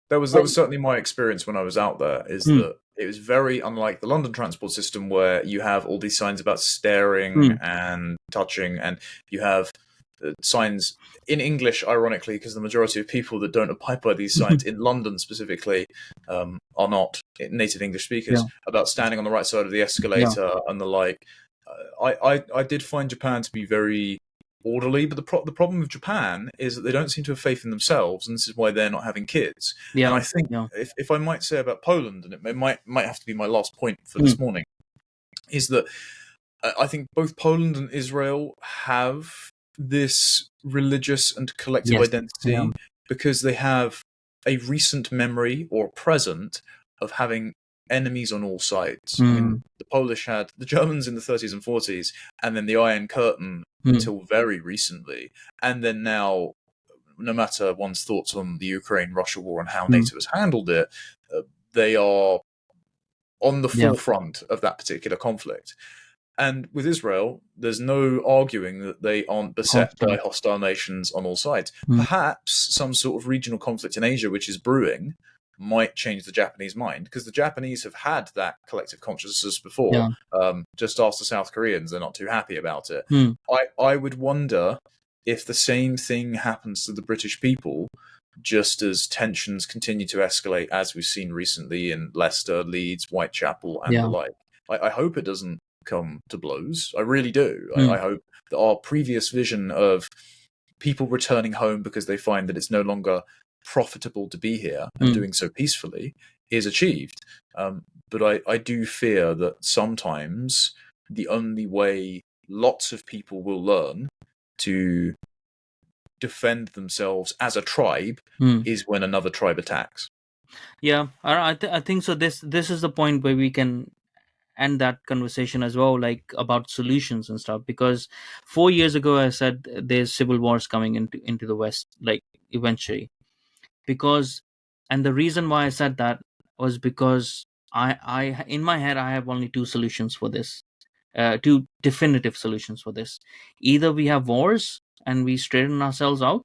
That was certainly my experience when I was out there. Is Hmm, that it was very unlike the London transport system, where you have all these signs about staring hmm, and touching, and you have signs in English, ironically, because the majority of people that don't abide by these signs in London specifically are not native English yeah, speakers, about standing on the right side of the yeah, escalator and the like. I did find Japan to be very orderly, but the problem with Japan is that they don't seem to have faith in themselves, and this is why they're not having kids. And yeah, I think, yeah. if I might say about Poland, and it might have to be my last point for Hmm, this morning, is that I think both Poland and Israel have this religious and collective yes, yeah. identity because they have a recent memory or present of having enemies on all sides. I mean, Hmm, the Polish had the Germans in the 30s and 40s, and then the Iron Curtain hmm, until very recently, and then now, no matter one's thoughts on the Ukraine-Russia war and how hmm, NATO has handled it, uh, they are on the yeah. forefront of that particular conflict. And with Israel, there's no arguing that they aren't beset by Hostile. hostile nations on all sides. Hmm, Perhaps some sort of regional conflict in Asia, which is brewing, might change the Japanese mind, because the Japanese have had that collective consciousness before. yeah. Just ask the South Koreans, they're not too happy about it. Hmm, I would wonder if the same thing happens to the British people, just as tensions continue to escalate, as we've seen recently in Leicester, Leeds, Whitechapel, and the yeah. like. I hope it doesn't come to blows. I really do. Hmm, I hope that our previous vision of people returning home because they find that it's no longer profitable to be here and hmm, doing so peacefully is achieved. But I do fear that sometimes the only way lots of people will learn to defend themselves as a tribe hmm. is when another tribe attacks. Yeah, I think so. This is the point where we can end that conversation as well, like about solutions and stuff. Because 4 years ago, I said there's civil wars coming into the West, like eventually. Because, and the reason why I said that was because I in my head I have only two solutions for this, two definitive solutions for this. Either we have wars and we straighten ourselves out,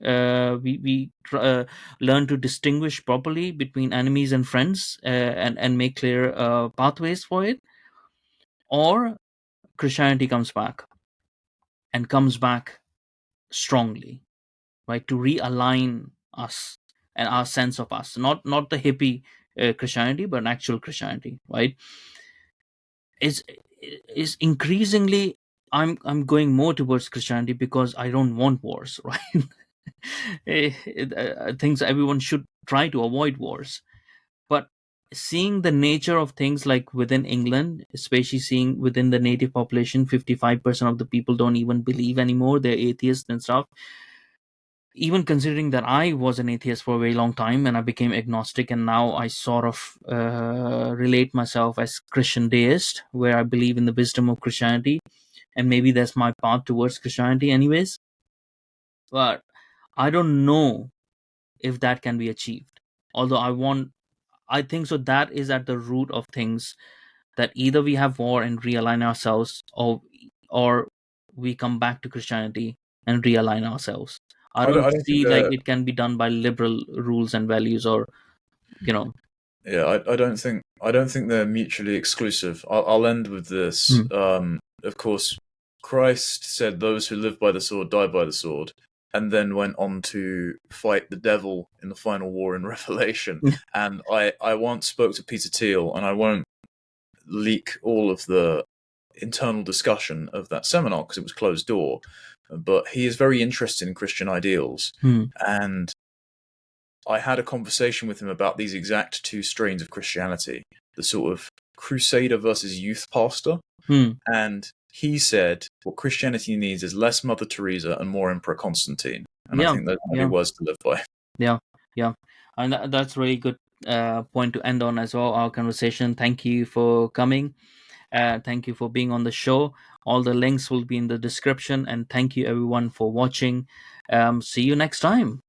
we learn to distinguish properly between enemies and friends, and make clear pathways for it, or Christianity comes back, and comes back strongly, right, to realign us and our sense of us, not the hippie Christianity, but actual Christianity, right? is is increasingly, I'm going more towards Christianity because I don't want wars, right? Things everyone should try to avoid wars. But seeing the nature of things, like within England, especially seeing within the native population, 55% of the people don't even believe anymore, they're atheists and stuff. even considering that I was an atheist for a very long time and I became agnostic, and now I sort of relate myself as Christian deist, where I believe in the wisdom of Christianity, and maybe that's my path towards Christianity, anyways. But I don't know if that can be achieved. Although I think so. That is at the root of things, that either we have war and realign ourselves, or we come back to Christianity and realign ourselves. I don't I don't think see like they're. it can be done by liberal rules and values, or you know. Yeah, I don't think they're mutually exclusive. I'll end with this. Hmm. Of course, Christ said, "Those who live by the sword die by the sword," and then went on to fight the devil in the final war in Revelation. And I once spoke to Peter Thiel, and I won't leak all of the internal discussion of that seminar because it was closed door. But he is very interested in Christian ideals, Hmm. and I had a conversation with him about these exact two strains of Christianity, the sort of crusader versus youth pastor. Hmm. And he said what Christianity needs is less Mother Teresa and more Emperor Constantine. And I Yeah. think those might be Yeah. words to live by. Yeah. Yeah. And that's a really good point to end on as well. Our conversation. Thank you for coming. Thank you for being on the show. All the links will be in the description. And thank you everyone for watching. See you next time.